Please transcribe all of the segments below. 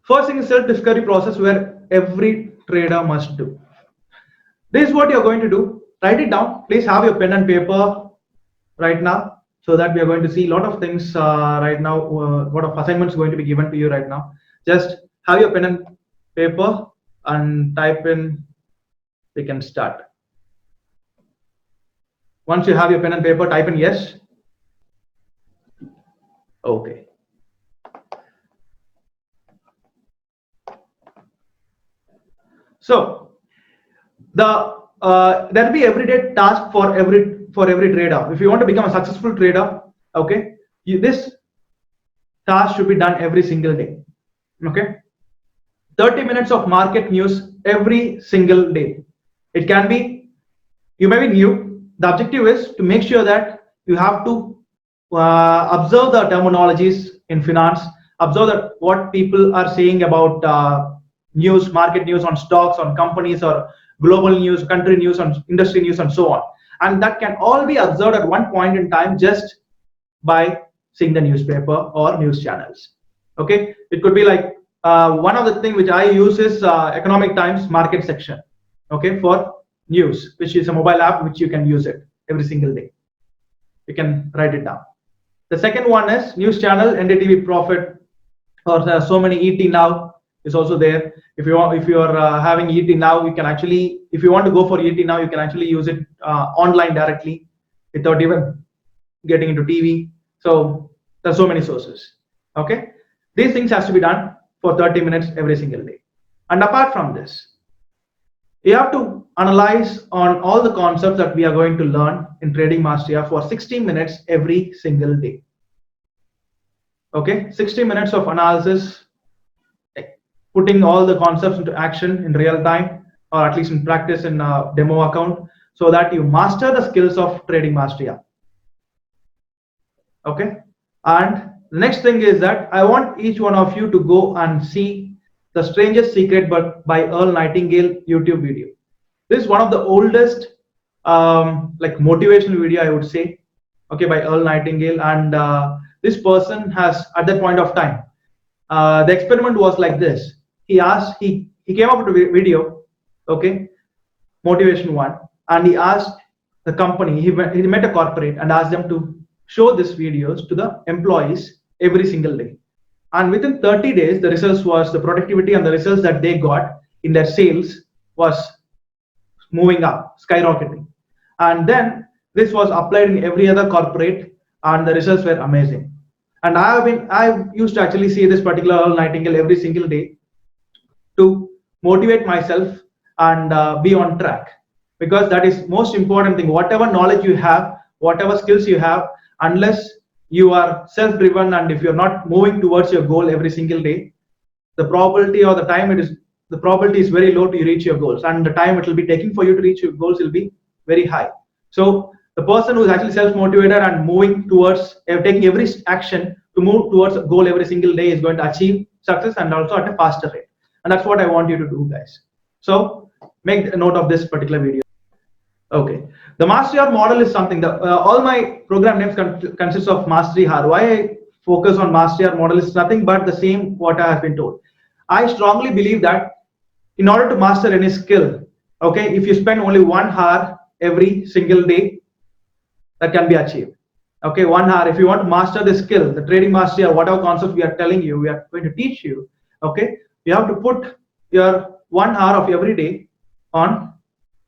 First thing is self-discovery process where every trader must do. This is what you're going to do. Write it down. Please have your pen and paper right now, so that we are going to see a lot of things right now. What of assignments going to be given to you right now. Just have your pen and paper and type in. We can start. Once you have your pen and paper, type in yes. Okay. So there will be everyday task for every trader. If you want to become a successful trader, okay, this task should be done every single day. Okay, 30 minutes of market news every single day. It can be, you may be new. The objective is to make sure that you have to observe the terminologies in finance, observe that what people are saying about news, market news on stocks, on companies, or global news, country news, on industry news, and so on. And that can all be observed at one point in time just by seeing the newspaper or news channels. Okay, it could be like one of the thing which I use is Economic Times market section. Okay, for news, which is a mobile app which you can use it every single day. You can write it down. The second one is news channel, NDTV Profit, or so many ET Now is also there. If you are having ET Now, you can actually, if you want to go for ET Now, you can actually use it online directly without even getting into TV. So there's so many sources. Okay, these things has to be done for 30 minutes every single day. And apart from this, you have to analyze on all the concepts that we are going to learn in Trading Mastery for 60 minutes every single day. Okay, 60 minutes of analysis, putting all the concepts into action in real time, or at least in practice in a demo account, so that you master the skills of Trading Mastery. Okay, and the next thing is that I want each one of you to go and see The Strangest Secret by Earl Nightingale YouTube video. This is one of the oldest like motivational video, I would say, okay, by Earl Nightingale. And this person has, at that point of time, the experiment was like this. He came up with a video, okay, motivation one, and he asked the company, he met a corporate and asked them to show these videos to the employees every single day. And within 30 days, the results was, the productivity and the results that they got in their sales was moving up, skyrocketing. And then this was applied in every other corporate, and the results were amazing. And I used to actually see this particular Earl Nightingale every single day to motivate myself and be on track, because that is most important thing. Whatever knowledge you have, whatever skills you have, unless you are self-driven and if you're not moving towards your goal every single day, the probability or the time the probability is very low to reach your goals, and the time it will be taking for you to reach your goals will be very high. So the person who is actually self-motivated and moving towards taking every action to move towards a goal every single day is going to achieve success, and also at a faster rate. And that's what I want you to do, guys. So make a note of this particular video. Okay, the Mastery Hour model is something that all my program names consists of Mastery Hour. Why I focus on Mastery Hour model is nothing but the same what I have been told. I strongly believe that in order to master any skill, okay, if you spend only 1 hour every single day, that can be achieved. Okay, 1 hour. If you want to master the skill, the Trading Mastery or whatever concept we are telling you, we are going to teach you. Okay, you have to put your 1 hour of every day on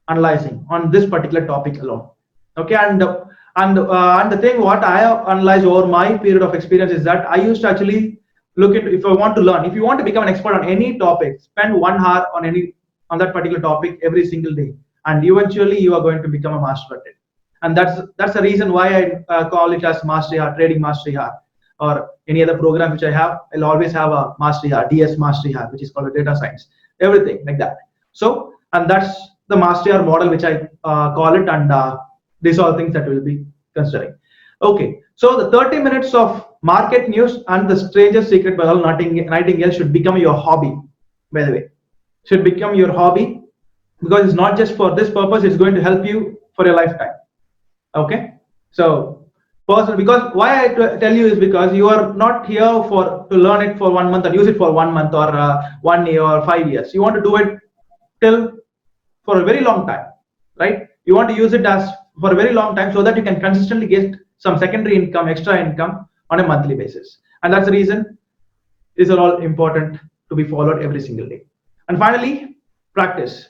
analyzing on this particular topic alone. Okay, and the thing what I have analyzed over my period of experience is that I used to actually look at, if I want to learn, if you want to become an expert on any topic, spend 1 hour on that particular topic every single day, and eventually you are going to become a master at it. And that's the reason why I call it as Mastery Hour, Trading Mastery Hour, or any other program which I have. I'll always have a Mastery Hour, DS Mastery Hour, which is called a data science, everything like that. So, and that's the Mastery Hour model which I call it, and these are things that we'll be considering. Okay, so the 30 minutes of market news and The Strangest Secret by Earl Nightingale should become your hobby. By the way, should become your hobby, because it's not just for this purpose, it's going to help you for your lifetime. Okay, so personal, because why I tell you is because you are not here for to learn it for 1 month and use it for 1 month or 1 year or 5 years. You want to do it till for a very long time, right? You want to use it as for a very long time so that you can consistently get some secondary income, extra income on a monthly basis. And that's the reason these are all important to be followed every single day. And finally, practice.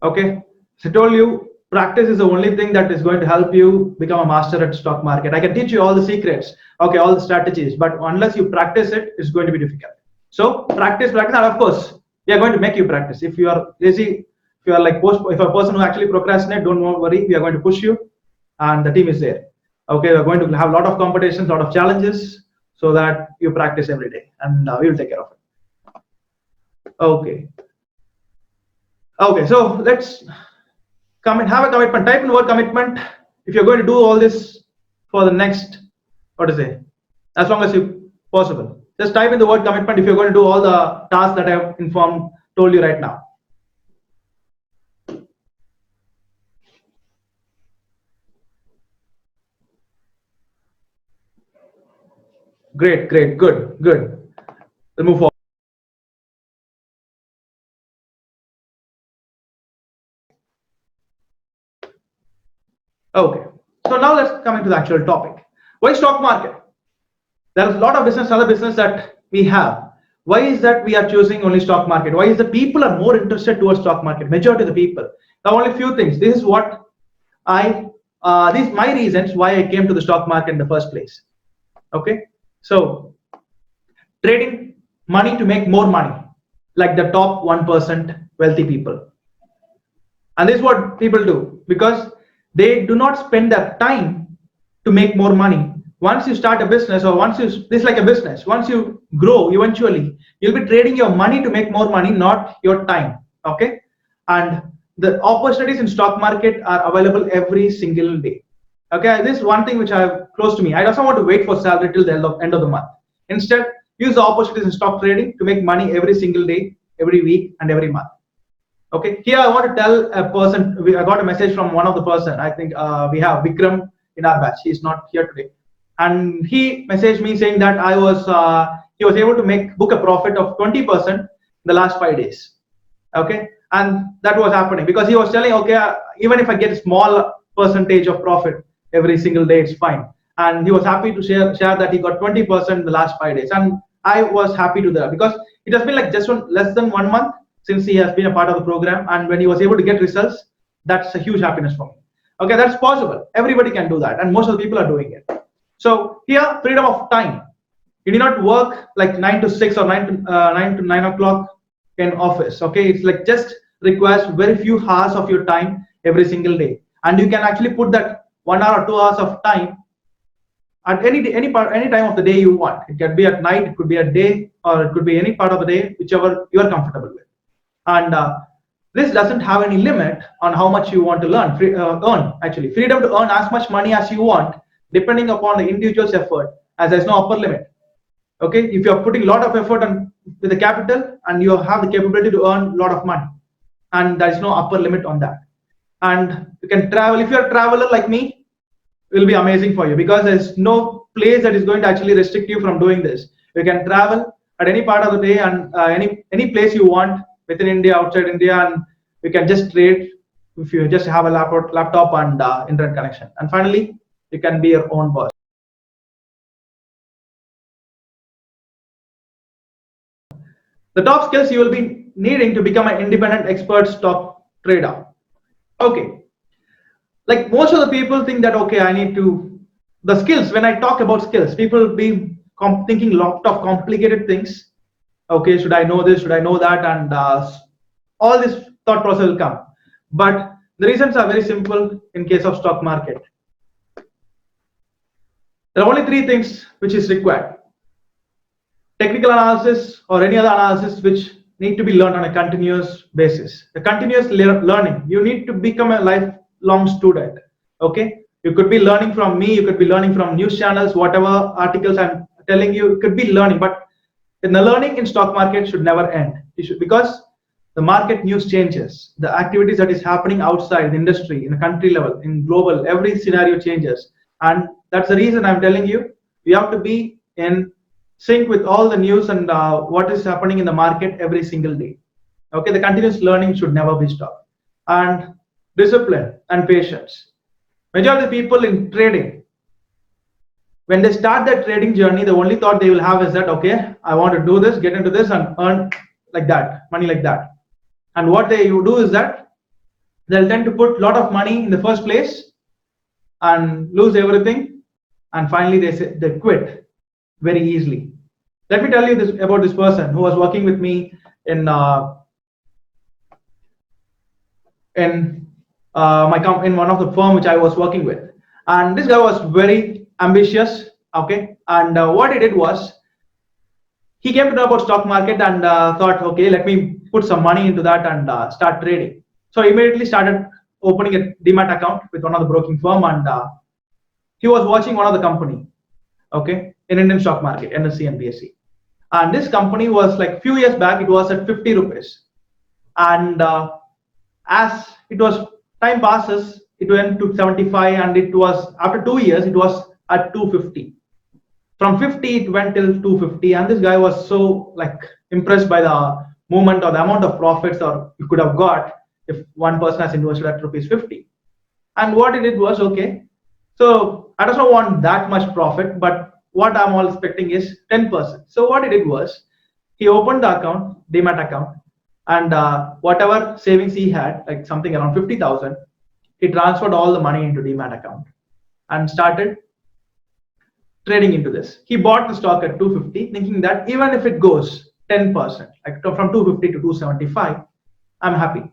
Okay, so I told you practice is the only thing that is going to help you become a master at stock market. I can teach you all the secrets, okay, all the strategies, but unless you practice it, it's going to be difficult. So practice, practice, and of course, we are going to make you practice. If you are lazy, if you are like if a person who actually procrastinate, don't worry, we are going to push you, and the team is there. Okay, we're going to have a lot of competitions, a lot of challenges, so that you practice every day, and we will take care of it. Okay. Okay, so let's have a commitment. Type in the word commitment. If you're going to do all this for the next, what to say, as long as you possible. Just type in the word commitment if you're going to do all the tasks that I have told you right now. Great, great, good, good. We'll move forward. Okay, so now let's come into the actual topic. Why stock market? There's a lot of business, other business that we have. Why is that we are choosing only stock market? Why is the people are more interested towards stock market? Majority of the people. Now, only few things. This is what these my reasons why I came to the stock market in the first place. Okay, so trading money to make more money, like the top 1% wealthy people. And this is what people do because they do not spend their time to make more money. Once you start a business, or this is like a business, once you grow, eventually you'll be trading your money to make more money, not your time. Okay, and the opportunities in stock market are available every single day. Okay, this is one thing which I have close to me. I don't want to wait for salary till the end of the month. Instead, use the opportunities in stock trading to make money every single day, every week, and every month. Okay, here I want to tell a person. I got a message from one of the person. I think we have Vikram in our batch. He's not here today, and he messaged me saying that he was able to book a profit of 20% in the last 5 days. Okay, and that was happening because he was telling, okay, even if I get a small percentage of profit every single day, it's fine. And he was happy to share that he got 20% in the last 5 days, and I was happy to that because it has been like just less than 1 month since he has been a part of the program, and when he was able to get results, that's a huge happiness for me. Okay, that's possible. Everybody can do that, and most of the people are doing it. So here, freedom of time. You need not work like 9 to 6 or 9 to 9 o'clock in office. Okay, it's like just requires very few hours of your time every single day, and you can actually put that 1 hour or 2 hours of time at any time of the day you want. It can be at night, it could be a day, or it could be any part of the day, whichever you are comfortable with. And this doesn't have any limit on how much you want to earn. Actually, freedom to earn as much money as you want, depending upon the individual's effort, as there's no upper limit. Okay, if you're putting a lot of effort with the capital, and you have the capability to earn a lot of money, and there is no upper limit on that. And you can travel. If you're a traveler like me, it will be amazing for you because there's no place that is going to actually restrict you from doing this. You can travel at any part of the day and any place you want within India, outside India, and you can just trade if you just have a laptop and internet connection. And finally, you can be your own boss. The top skills you will be needing to become an independent expert stock trader. Okay, like most of the people think that, okay, I need to, the skills, when I talk about skills, people will be thinking lot of complicated things. Okay, should I know this, should I know that, and all this thought process will come. But the reasons are very simple in case of stock market. There are only 3 things which is required: technical analysis or any other analysis which need to be learned on a continuous basis. The continuous learning, you need to become a lifelong student. Okay, you could be learning from me, you could be learning from news channels, whatever articles I'm telling you, you could be learning. But the learning in stock market should never end. Because the market news changes, the activities that is happening outside the industry, in the country level, in global, every scenario changes, and That's the reason I'm telling you, you have to be in sync with all the news and what is happening in the market every single day. Okay, the continuous learning should never be stopped. And discipline and patience. Majority of the people in trading, when they start their trading journey, the only thought they will have is that, okay, I want to do this, get into this, and earn like that, money like that. And what they do is that they'll tend to put a lot of money in the first place and lose everything, and finally they quit very easily. Let me tell you this about this person who was working with me in in in one of the firm which I was working with, and this guy was very ambitious. Okay, and what he did was he came to know about stock market and thought, okay, let me put some money into that and start trading. So he immediately started opening a demat account with one of the broking firm, and he was watching one of the company, okay, in Indian stock market, NSE and BSE. And this company was like few years back, it was at 50 rupees. And as it was time passes, it went to 75, and it was after 2 years, it was at 250. From 50 it went till 250, and this guy was so like impressed by the movement or the amount of profits or you could have got if one person has invested at rupees 50. And what he did was, okay, so I don't want that much profit, but what I'm all expecting is 10%. So what he did was he opened the account, demat account, and whatever savings he had, like something around 50,000, he transferred all the money into demat account and started trading into this. He bought the stock at 250, thinking that even if it goes 10%, like from 250 to 275, I'm happy.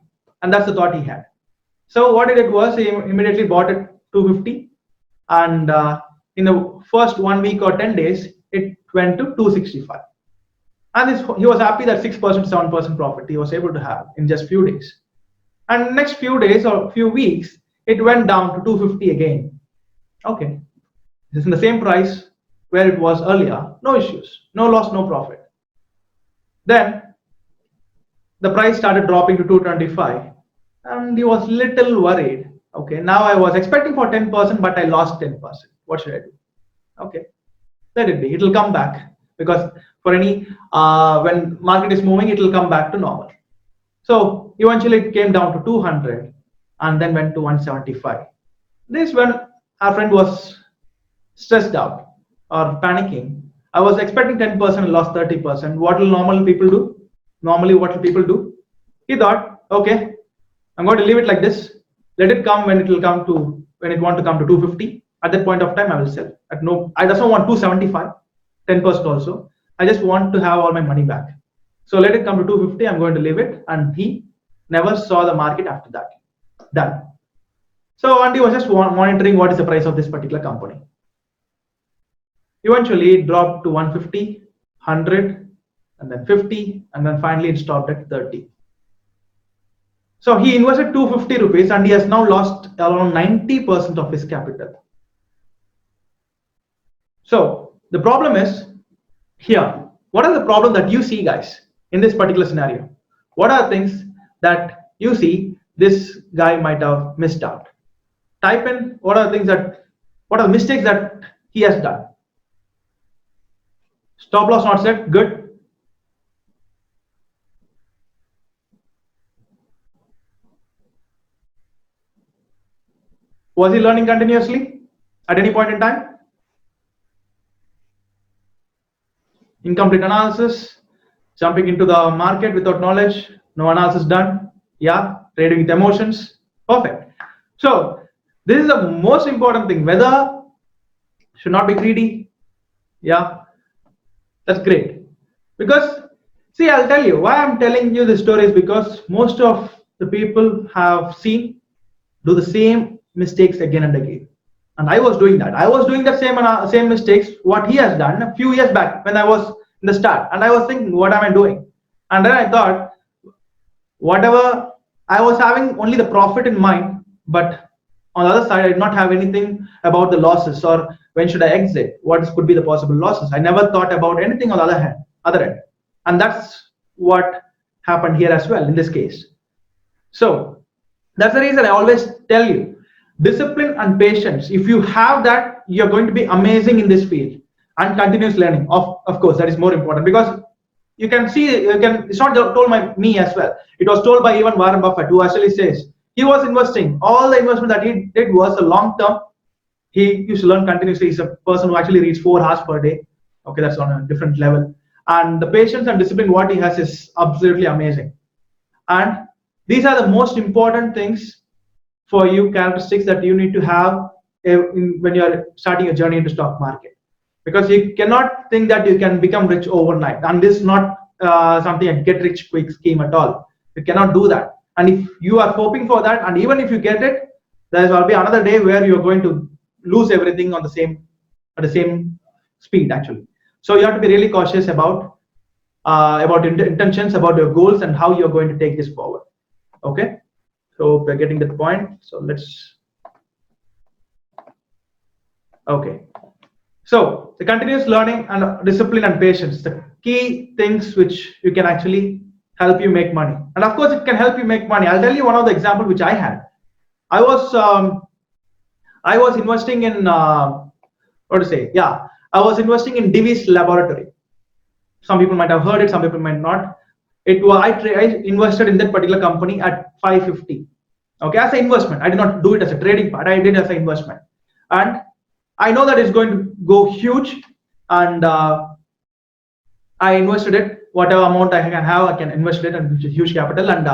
And that's the thought he had. So what he did was he immediately bought it 250, and in the first 1 week or 10 days, it went to 265. And he was happy that 6%, 7% profit he was able to have in just few days. And next few days or few weeks, it went down to 250 again. Okay, this is in the same price where it was earlier. No issues, no loss, no profit. Then the price started dropping to 225, and he was little worried. Okay, now I was expecting for 10%, but I lost 10%. What should I do? Okay, let it be. It will come back, because for any when market is moving, it will come back to normal. So eventually it came down to 200 and then went to 175. This when our friend was stressed out or panicking. I was expecting 10% and lost 30%. What will normal people do? Normally, what will people do? He thought, okay, I'm going to leave it like this. Let it come when it will come to when it want to come to 250. At that point of time, I will sell. At no, I just don't want 275, 10% also. I just want to have all my money back. So let it come to 250. I'm going to leave it, and he never saw the market after that. Done. So and he was just monitoring what is the price of this particular company. Eventually, it dropped to 150, 100, and then 50, and then finally it stopped at 30. So he invested 250 rupees, and he has now lost around 90% of his capital. So the problem is here. What are the problem that you see, guys, in this particular scenario? What are things that you see this guy might have missed out? Type in what are the mistakes that he has done. Stop loss not set, good. Was he learning continuously at any point in time? Incomplete analysis, jumping into the market without knowledge, no analysis done. Yeah, trading with emotions, perfect. So this is the most important thing. Whether should not be greedy. Yeah, that's great. Because see, I'll tell you why I'm telling you this story is because most of the people have seen do the same mistakes again and again. And I was doing that. I was doing the same mistakes what he has done a few years back when I was in the start, and I was thinking, what am I doing? And then I thought, whatever I was having only the profit in mind, but on the other side, I did not have anything about the losses or when should I exit, what could be the possible losses. I never thought about anything on the other end, and that's what happened here as well in this case. So that's the reason I always tell you, discipline and patience. If you have that, you're going to be amazing in this field. And continuous learning, of course, that is more important, because you can see, it's not told by me as well, it was told by even Warren Buffett, who actually says he was investing, all the investment that he did was a long term. He used to learn continuously. He's a person who actually reads 4 hours per day. Okay, that's on a different level. And the patience and discipline what he has is absolutely amazing. And these are the most important things for you, characteristics that you need to have when you're starting a journey into stock market, because you cannot think that you can become rich overnight, and this is not something a get rich quick scheme at all. You cannot do that. And if you are hoping for that, and even if you get it, there will be another day where you're going to lose everything on the same at the same speed actually. So you have to be really cautious about intentions, about your goals, and how you're going to take this forward. Okay, so we're getting the point. So let's, okay, so the continuous learning and discipline and patience, the key things which you can actually help you make money. And of course it can help you make money. I'll tell you one of the example which I had. I was investing in what to say, yeah, I was investing in Divi's laboratory. Some people might have heard it, some people might not. It was I invested in that particular company at 550. Okay, as an investment. I did not do it as a trading part. I did as an investment, and I know that it's going to go huge. And I invested it. Whatever amount I can have, I can invest it, and which is huge capital. And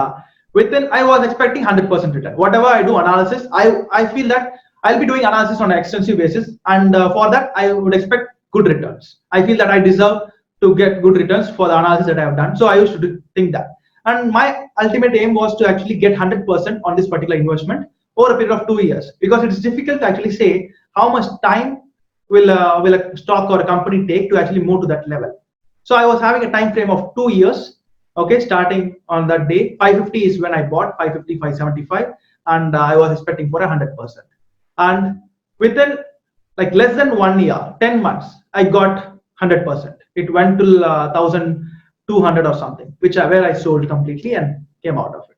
within, I was expecting 100% return. Whatever I do analysis, I feel that I'll be doing analysis on an extensive basis, and for that I would expect good returns. I feel that I deserve to get good returns for the analysis that I have done. So I used to think that, and my ultimate aim was to actually get 100% on this particular investment over a period of 2 years, because it is difficult to actually say how much time will a stock or a company take to actually move to that level. So I was having a time frame of 2 years. Okay, starting on that day, 550 is when I bought, 550, 575, and I was expecting for 100%. And within like less than 1 year, 10 months, I got 100%. It went to 1,200 or something, where I sold completely and came out of it.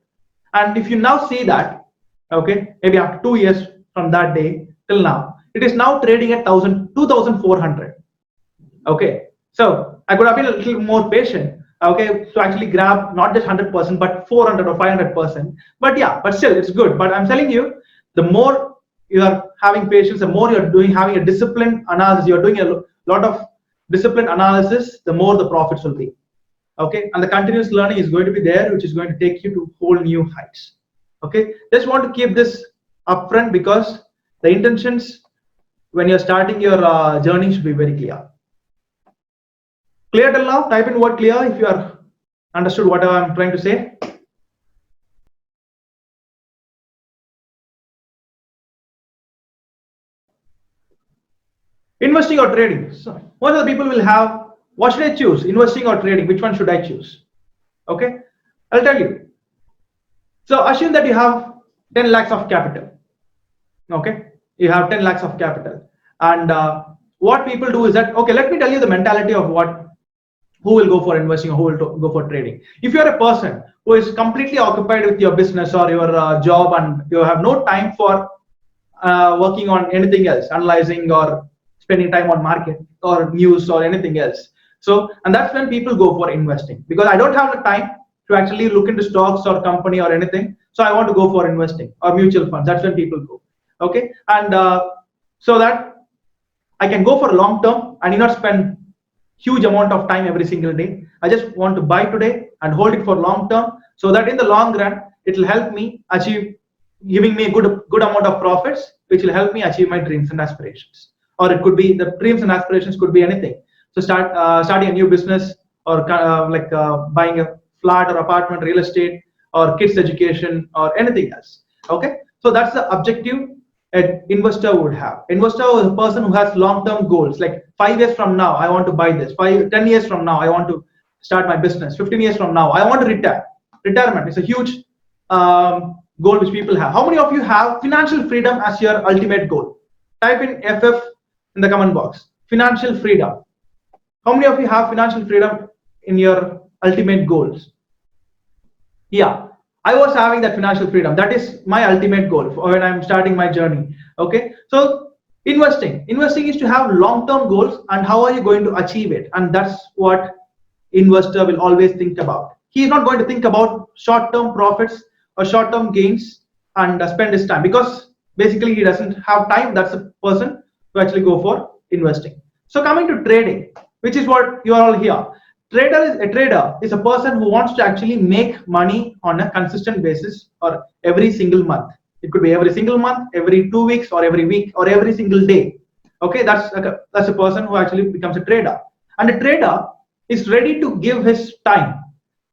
And if you now see that, okay, maybe after 2 years from that day till now, it is now trading at 2,400. Okay, so I could have been a little more patient, okay, to actually grab not just 100%, but 400 or 500%. But yeah, but still, it's good. But I'm telling you, the more you are having patience, the more you're having a disciplined analysis, you're doing a lot of disciplined analysis, the more the profits will be. Okay, and the continuous learning is going to be there, which is going to take you to whole new heights. Okay, just want to keep this upfront, because the intentions when you're starting your journey should be very clear. Clear till now? Type in word clear if you are understood what I'm trying to say. Investing or trading. So most of the people will have, what should I choose? Investing or trading? Which one should I choose? Okay, I'll tell you. So assume that you have 10 lakhs of capital. Okay, you have 10 lakhs of capital. And what people do is that, okay, let me tell you the mentality of who will go for investing or who will go for trading. If you're a person who is completely occupied with your business or your job, and you have no time for working on anything else, analyzing or spending time on market or news or anything else. So, and that's when people go for investing, because I don't have the time to actually look into stocks or company or anything. So I want to go for investing or mutual funds. That's when people go. Okay, and so that I can go for a long term. I need not spend huge amount of time every single day. I just want to buy today and hold it for long term, so that in the long run it will help me achieve, giving me a good amount of profits, which will help me achieve my dreams and aspirations. Or it could be, the dreams and aspirations could be anything. So starting a new business, or buying a flat or apartment, real estate, or kids education, or anything else. Okay, so that's the objective an investor would have. Investor is a person who has long-term goals, like 5 years from now I want to buy this, 10 years from now I want to start my business, 15 years from now I want to retire. Retirement is a huge goal which people have. How many of you have financial freedom as your ultimate goal? Type in FF in the comment box. Financial freedom. How many of you have financial freedom in your ultimate goals? Yeah, I was having that financial freedom. That is my ultimate goal for when I'm starting my journey. Okay, so Investing is to have long term goals, and how are you going to achieve it, and that's what investor will always think about. He is not going to think about short term profits or short term gains and spend his time, because basically he doesn't have time. That's a person to actually go for investing. So coming to trading, which is what you are all here. Trader is a person who wants to actually make money on a consistent basis, or every single month. It could be every single month, every 2 weeks, or every week, or every single day. Okay, that's a person who actually becomes a trader. And a trader is ready to give his time.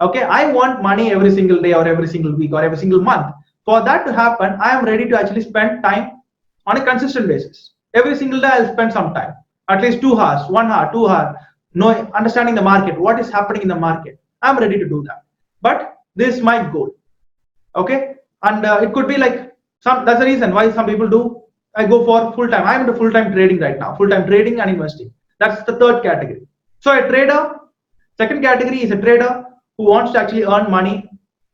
Okay, I want money every single day, or every single week, or every single month. For that to happen, I am ready to actually spend time on a consistent basis. Every single day I'll spend some time, at least 2 hours, 1 hour, 2 hours, understanding the market, what is happening in the market. I'm ready to do that. But this is my goal. Okay, and it could be like that's the reason why some people do. I go for full time. I'm into full time trading right now, full time trading and investing. That's the third category. So a trader, second category is a trader who wants to actually earn money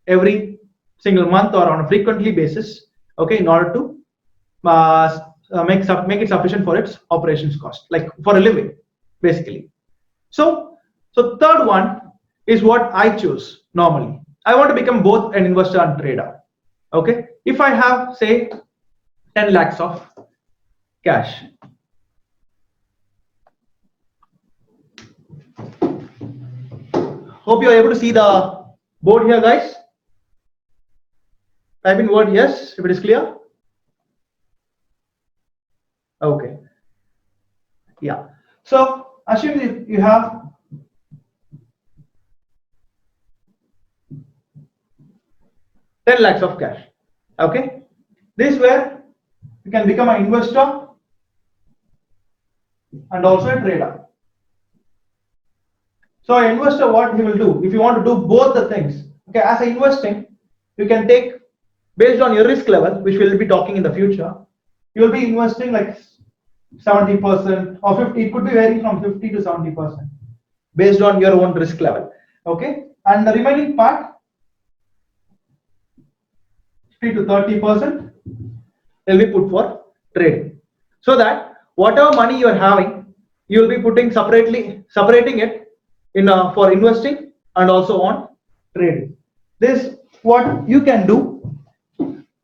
every single month or on a frequently basis. Okay, in order to make it sufficient for its operations cost, like for a living, basically. So third one is what I choose normally. I want to become both an investor and trader. Okay, if I have say 10 lakhs of cash, hope you are able to see the board here, guys. Type in word yes if it is clear. Okay, yeah. So assume you have 10 lakhs of cash. Okay, this is where you can become an investor and also a trader. So an investor, what he will do, if you want to do both the things, okay, as an investing, you can take based on your risk level, which we'll be talking in the future. You will be investing like 70% or 50. It could be varying from 50 to 70% based on your own risk level. Okay, and the remaining part, 50 to 30%, will be put for trading. So that whatever money you are having, you will be separating it in for investing and also on trading. This what you can do.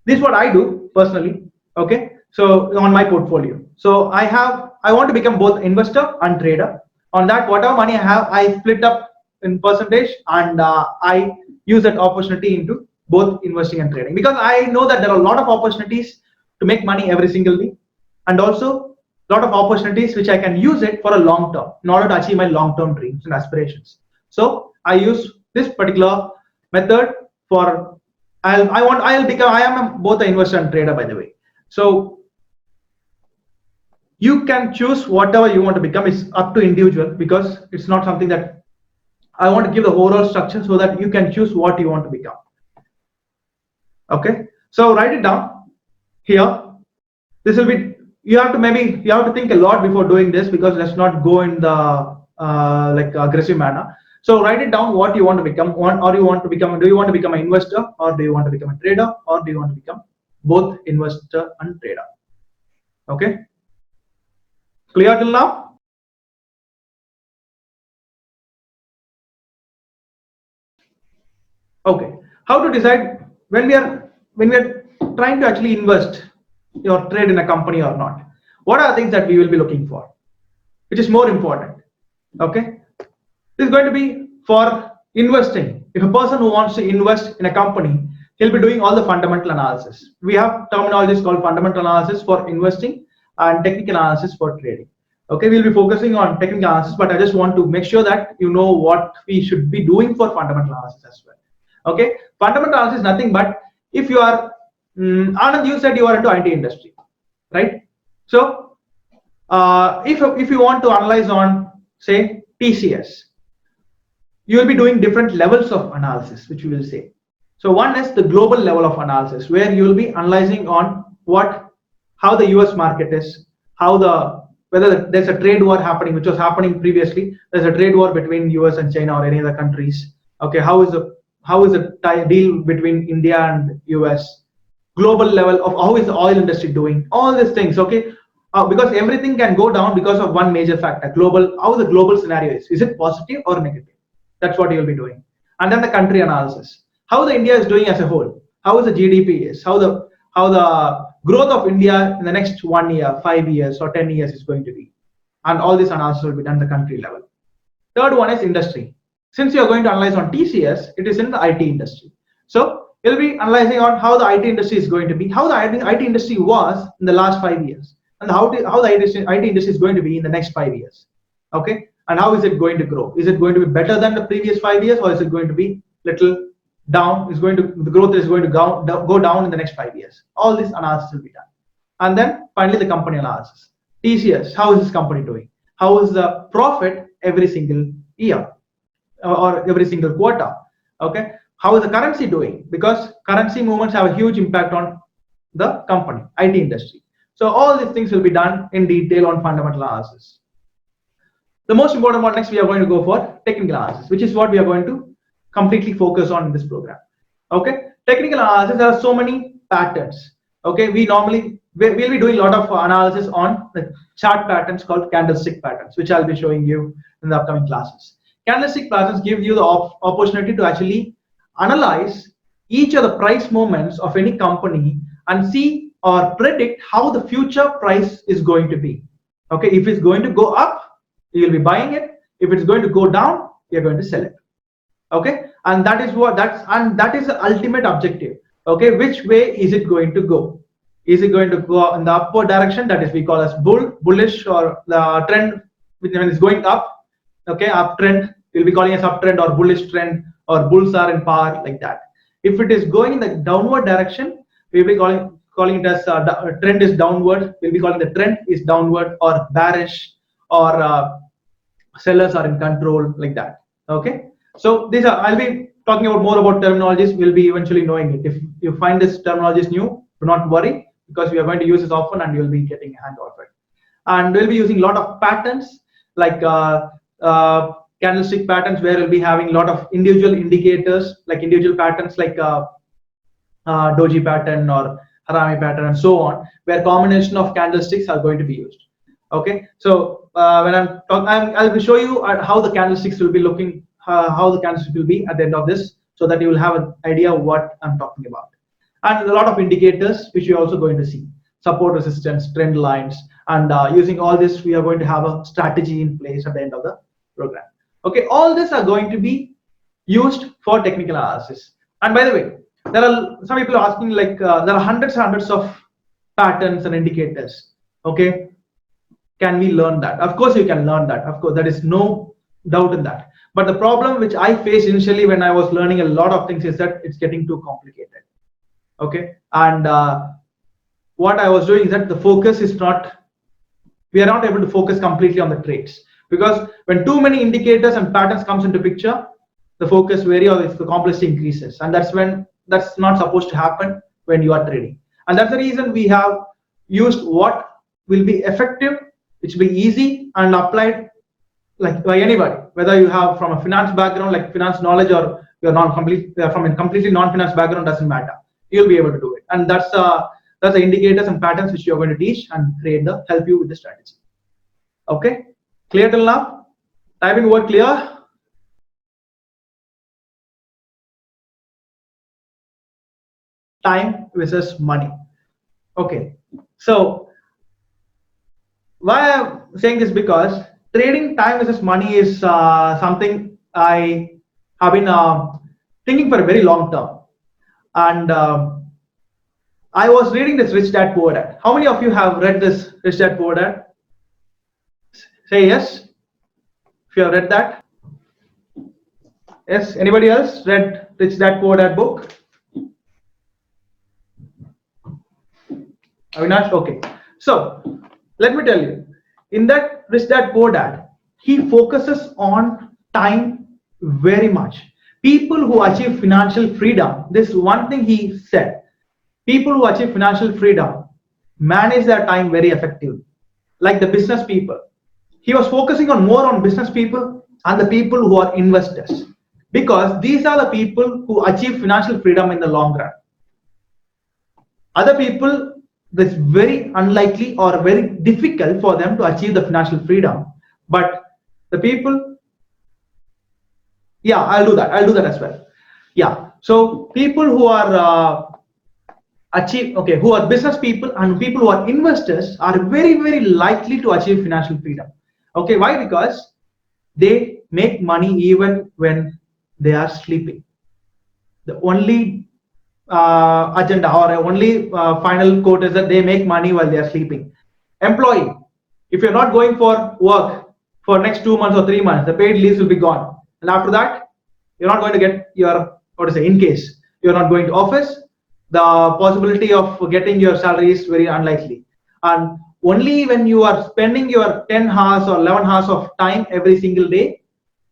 This is what I do personally. Okay, so on my portfolio, so I want to become both investor and trader. On that, whatever money I have, I split up in percentage, and I use that opportunity into both investing and trading, because I know that there are a lot of opportunities to make money every single week, and also a lot of opportunities which I can use it for a long term in order to achieve my long term dreams and aspirations. So I use this particular method for I am both an investor and trader, by the way. So you can choose whatever you want to become. It's up to individual, because it's not something that I want to give the overall structure so that you can choose what you want to become. Okay, so write it down here. This will be, you have to think a lot before doing this, because let's not go in the aggressive manner. So write it down what you want to become. Do you want to become an investor, or do you want to become a trader, or do you want to become both investor and trader? Okay, clear till now? Okay, how to decide when we are trying to actually invest or trade in a company or not? What are things that we will be looking for, which is more important? Okay, this is going to be for investing. If a person who wants to invest in a company, he'll be doing all the fundamental analysis. We have terminologies called fundamental analysis for investing and technical analysis for trading. Okay, we'll be focusing on technical analysis, but I just want to make sure that you know what we should be doing for fundamental analysis as well. Okay, fundamental analysis is nothing but, if you are Anand, you said you are into IT industry, right? So if you want to analyze on, say, TCS, you will be doing different levels of analysis, which we will say. So one is the global level of analysis, where you will be analyzing on how the US market is, whether there's a trade war happening, which was happening previously. There's a trade war between US and China or any other countries. Okay, how is the deal between India and US? Global level of how is the oil industry doing? All these things. Okay, because everything can go down because of one major factor, global, how the global scenario is it positive or negative? That's what you'll be doing. And then the country analysis, how the India is doing as a whole, how the GDP is, how the growth of India in the next 1 year, 5 years, or 10 years is going to be, and all this analysis will be done at the country level. Third one is industry. Since you are going to analyze on TCS, it is in the IT industry. So you'll be analyzing on how the IT industry is going to be, how the IT industry was in the last 5 years, and how the IT industry is going to be in the next 5 years. Okay, and how is it going to grow? Is it going to be better than the previous 5 years, or is it going to be little down? The growth is going to go down in the next 5 years. All this analysis will be done. And then finally the company analysis. TCS, how is this company doing? How is the profit every single year or every single quarter? Okay, how is the currency doing? Because currency movements have a huge impact on the company, IT industry. So all these things will be done in detail on fundamental analysis. The most important one, next we are going to go for technical analysis, which is what we are going to completely focus on in this program. Okay, technical analysis, there are so many patterns. Okay, we'll be doing a lot of analysis on the chart patterns called candlestick patterns, which I'll be showing you in the upcoming classes. Candlestick patterns give you the opportunity to actually analyze each of the price movements of any company and see or predict how the future price is going to be. Okay, if it's going to go up, you'll be buying it. If it's going to go down, you're going to sell it. Okay, and that is the ultimate objective. Okay, which way is it going to go? Is it going to go in the upward direction, that is we call as bullish, or the trend when it's going up? Okay, uptrend, we'll be calling as uptrend or bullish trend, or bulls are in power, like that. If it is going in the downward direction, we'll be calling it as trend is downward. We'll be calling the trend is downward or bearish, or sellers are in control, like that. Okay, so these are, I'll be talking about more about terminologies. We'll be eventually knowing it. If you find this terminology new, do not worry, because we are going to use this often and you'll be getting a hand of it. And we'll be using a lot of patterns, like candlestick patterns, where we'll be having a lot of individual indicators, like individual patterns, like doji pattern or harami pattern and so on, where combination of candlesticks are going to be used. Okay, so when I'll show you how the candlesticks will be looking, how the candlestick will be at the end of this, so that you will have an idea of what I'm talking about. And a lot of indicators which you're also going to see, support, resistance, trend lines, and using all this, we are going to have a strategy in place at the end of the program. Okay, all this are going to be used for technical analysis. And by the way, there are some people asking, like there are hundreds and hundreds of patterns and indicators. Okay, can we learn that? Of course you can learn that. Of course, there is no doubt in that. But the problem which I faced initially when I was learning a lot of things is that it's getting too complicated. Okay, and what I was doing is that the focus is not, we are not able to focus completely on the trades, because when too many indicators and patterns comes into picture, the focus vary or the complexity increases, and that's not supposed to happen when you are trading. And that's the reason we have used what will be effective, which will be easy and applied like by anybody, whether you have from a finance background, like finance knowledge, or you're from a completely non-finance background, doesn't matter. You'll be able to do it. And that's the indicators and patterns which you're going to teach and help you with the strategy. Okay, clear till now? Typing word clear. Time versus money. Okay, so why I'm saying this, because trading time versus money is something I have been thinking for a very long term. And I was reading this Rich Dad Poor Dad. How many of you have read this Rich Dad Poor Dad? Say yes if you have read that. Yes, anybody else read Rich Dad Poor Dad book? Avinash? Okay, so let me tell you, in that Rich Dad Poor Dad, he focuses on time very much. People who achieve financial freedom, this one thing he said, people who achieve financial freedom manage their time very effectively, like the business people. He was focusing more on business people and the people who are investors, because these are the people who achieve financial freedom in the long run. Other people, it's very unlikely or very difficult for them to achieve the financial freedom. But the people, yeah, I'll do that as well. Yeah, so people who are achieve okay, who are business people and people who are investors are very likely to achieve financial freedom. Okay, why? Because they make money even when they are sleeping. The only agenda or only final quote is that they make money while they are sleeping. Employee, if you're not going for work for next 2 months or 3 months, the paid leaves will be gone, and after that, you're not going to get your, what to say, in case you're not going to office, the possibility of getting your salary is very unlikely. And only when you are spending your 10 hours or 11 hours of time every single day,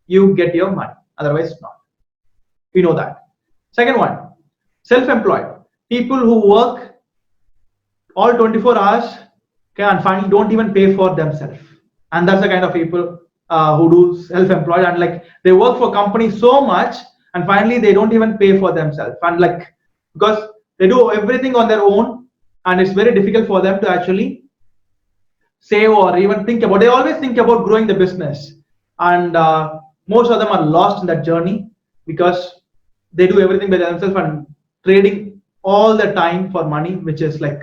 you get your money. Otherwise, not. We know that. Second one, self-employed. People who work all 24 hours, okay, and finally don't even pay for themselves. And that's the kind of people who do self-employed, and like they work for companies so much and finally they don't even pay for themselves. And like, because they do everything on their own, and it's very difficult for them to actually save or even think about, they always think about growing the business. And most of them are lost in that journey because they do everything by themselves and trading all the time for money, which is like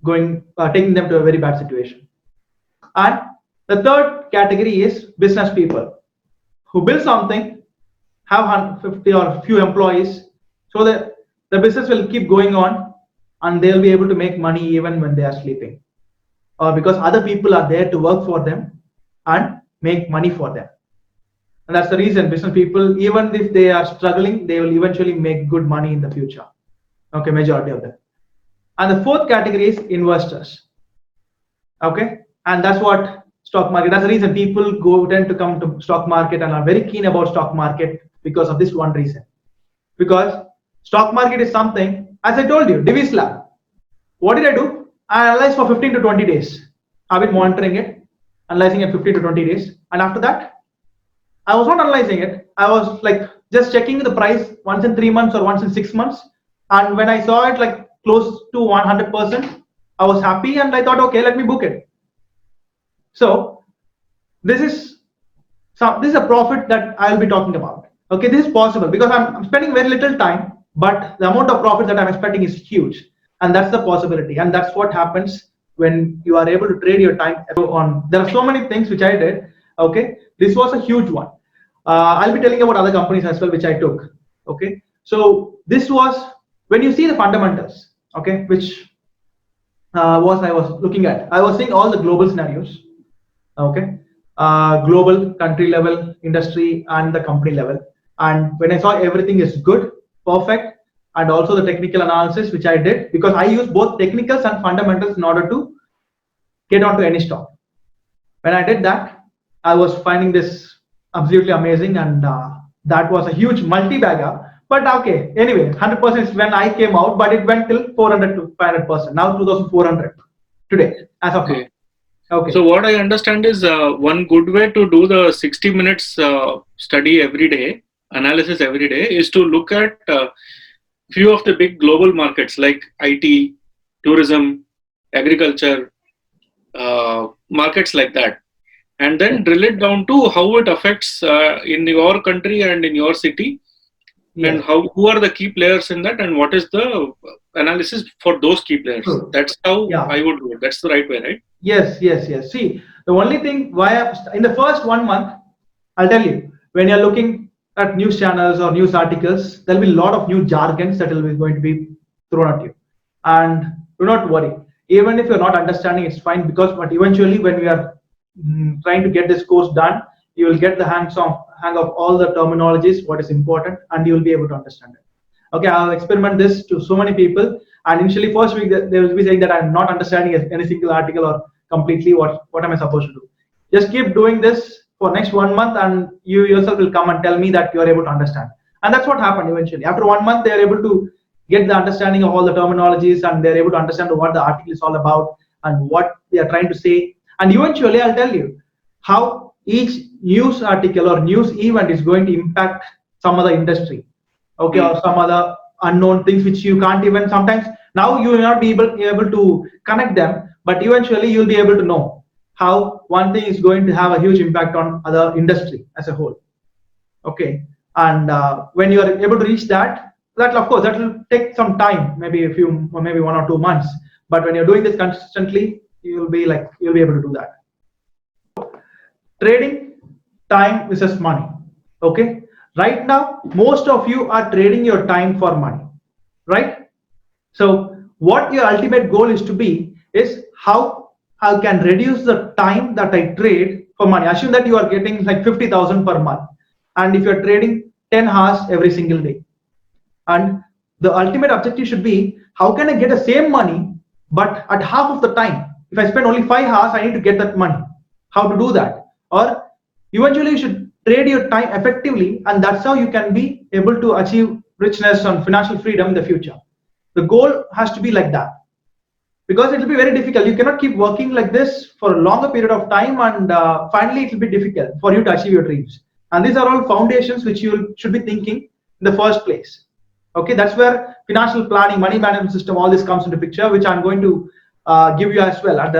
going taking them to a very bad situation. And the third category is business people who build something, have 150 or few employees, so that the business will keep going on and they'll be able to make money even when they are sleeping, or because other people are there to work for them and make money for them. And that's the reason business people, even if they are struggling, they will eventually make good money in the future. Okay, majority of them. And the fourth category is investors. Okay, and that's what stock market. That's the reason people go tend to come to stock market and are very keen about stock market, because of this one reason. Because stock market is something, as I told you, Divi's lab. What did I do? I analyzed for 15 to 20 days. I've been monitoring it, analyzing it 15 to 20 days, and after that, I was not analyzing it. I was like just checking the price once in 3 months or once in 6 months. And when I saw it like close to 100%, I was happy and I thought, okay, let me book it. So this is this is a profit that I'll be talking about. Okay, this is possible because I'm spending very little time, but the amount of profit that I'm expecting is huge, and that's the possibility. And that's what happens when you are able to trade your time on. There are so many things which I did. Okay, this was a huge one. I'll be telling about other companies as well which I took. Okay, so this was when you see the fundamentals. Okay, which was I was looking at. I was seeing all the global scenarios. Okay, global, country level, industry, and the company level. And when I saw everything is good, perfect, and also the technical analysis which I did, because I use both technicals and fundamentals in order to get onto any stock. When I did that, I was finding this absolutely amazing, and that was a huge multi-bagger. But okay, anyway, 100% is when I came out, but it went till 400 to 500%. Now 2,400 today, as of now. Okay. So what I understand is one good way to do the 60 minutes study every day, analysis every day, is to look at few of the big global markets like IT, tourism, agriculture, markets like that, and then drill it down to how it affects in your country and in your city, and who are the key players in that, and what is the analysis for those key players. That's how I would do it. That's the right way, right? Yes. See, the only thing why in the first 1 month, I'll tell you, when you're looking at news channels or news articles, there'll be a lot of new jargons that will be going to be thrown at you. And do not worry. Even if you're not understanding, it's fine, because but eventually when we are trying to get this course done, you will get the hang of all the terminologies, what is important, and you will be able to understand it. Okay, I'll experiment this to so many people, and initially first week they will be saying that I'm not understanding any single article or completely what am I supposed to do. Just keep doing this for next 1 month, and you yourself will come and tell me that you are able to understand. And that's what happened eventually. After 1 month, they are able to get the understanding of all the terminologies, and they're able to understand what the article is all about and what they are trying to say. And eventually, I'll tell you how each news article or news event is going to impact some other industry, okay, or some other unknown things which you can't even sometimes now you will not be able to connect them, but eventually you'll be able to know how one thing is going to have a huge impact on other industry as a whole. Okay, and when you are able to reach that, that of course that will take some time, maybe a few, or maybe 1 or 2 months, but when you're doing this consistently, you'll be able to do that. Trading time versus money. Okay, right now most of you are trading your time for money, right? So what your ultimate goal is to be is how I can reduce the time that I trade for money. Assume that you are getting like 50,000 per month, and if you're trading 10 hours every single day, and the ultimate objective should be how can I get the same money but at half of the time. If I spend only 5 hours, I need to get that money. How to do that? Or eventually you should trade your time effectively, and that's how you can be able to achieve richness and financial freedom in the future. The goal has to be like that, because it will be very difficult. You cannot keep working like this for a longer period of time, and finally it will be difficult for you to achieve your dreams. And these are all foundations which you should be thinking in the first place. Okay, that's where financial planning, money management system, all this comes into picture, which I'm going to give you as well. And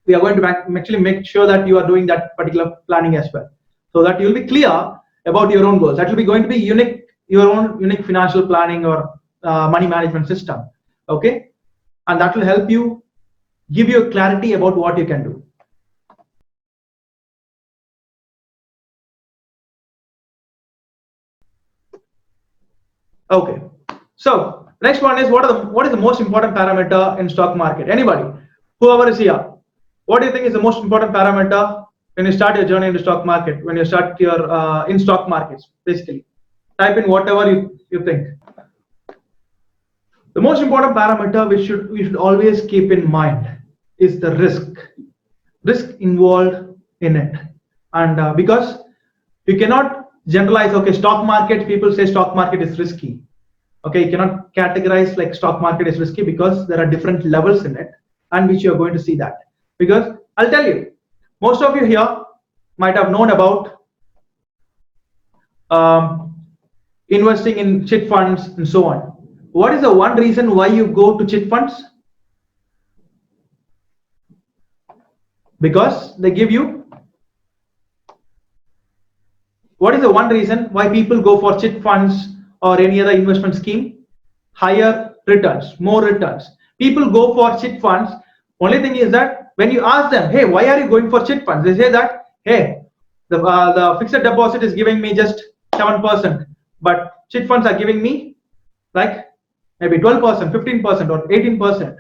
we are going to actually make sure that you are doing that particular planning as well, so that you'll be clear about your own goals. That will be going to be unique, your own unique financial planning or money management system. Okay, and that will help you, give you clarity about what you can do. Okay, so next one is what is the most important parameter in stock market? Anybody, whoever is here, what do you think is the most important parameter when you start your journey in the stock market, when you start your in stock markets? Basically type in whatever you think. The most important parameter we should always keep in mind is the risk involved in it. And because you cannot generalize, okay, stock market, people say stock market is risky. Okay, you cannot categorize like stock market is risky, because there are different levels in it, and which you are going to see that. Because I'll tell you, most of you here might have known about investing in chit funds and so on. What is the one reason why you go to chit funds? Because they give you, what is the one reason why people go for chit funds or any other investment scheme? Higher returns, more returns. People go for chit funds. Only thing is that when you ask them, hey, why are you going for chit funds? They say that, hey, the fixed deposit is giving me just 7%, but chit funds are giving me like maybe 12%, 15%, or 18%.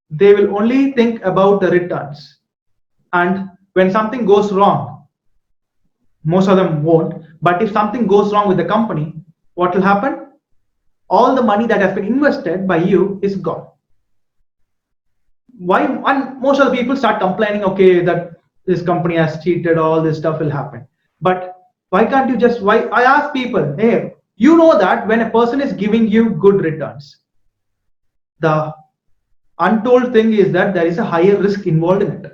They will only think about the returns. And when something goes wrong, most of them won't, but if something goes wrong with the company, what will happen? All the money that has been invested by you is gone. Why? And most of the people start complaining, okay, that this company has cheated, all this stuff will happen. But why can't you just, why? I ask people, hey, you know that when a person is giving you good returns, the untold thing is that there is a higher risk involved in it.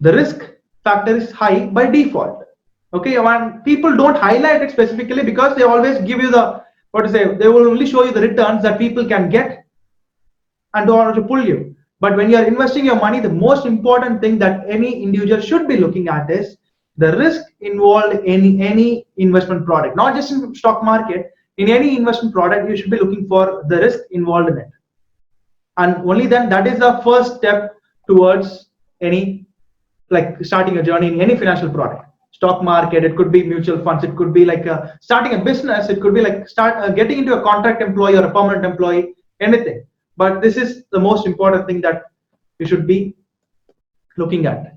The risk factor is high by default. Okay, and people don't highlight it specifically because they always give you the, what to say, they will only show you the returns that people can get and don't want to pull you. But when you are investing your money, the most important thing that any individual should be looking at is the risk involved in any investment product, not just in stock market. In any investment product, you should be looking for the risk involved in it, and only then that is the first step towards any, like starting a journey in any financial product. Stock market, it could be mutual funds, it could be like starting a business, it could be like getting into a contract employee or a permanent employee, anything. But this is the most important thing that you should be looking at.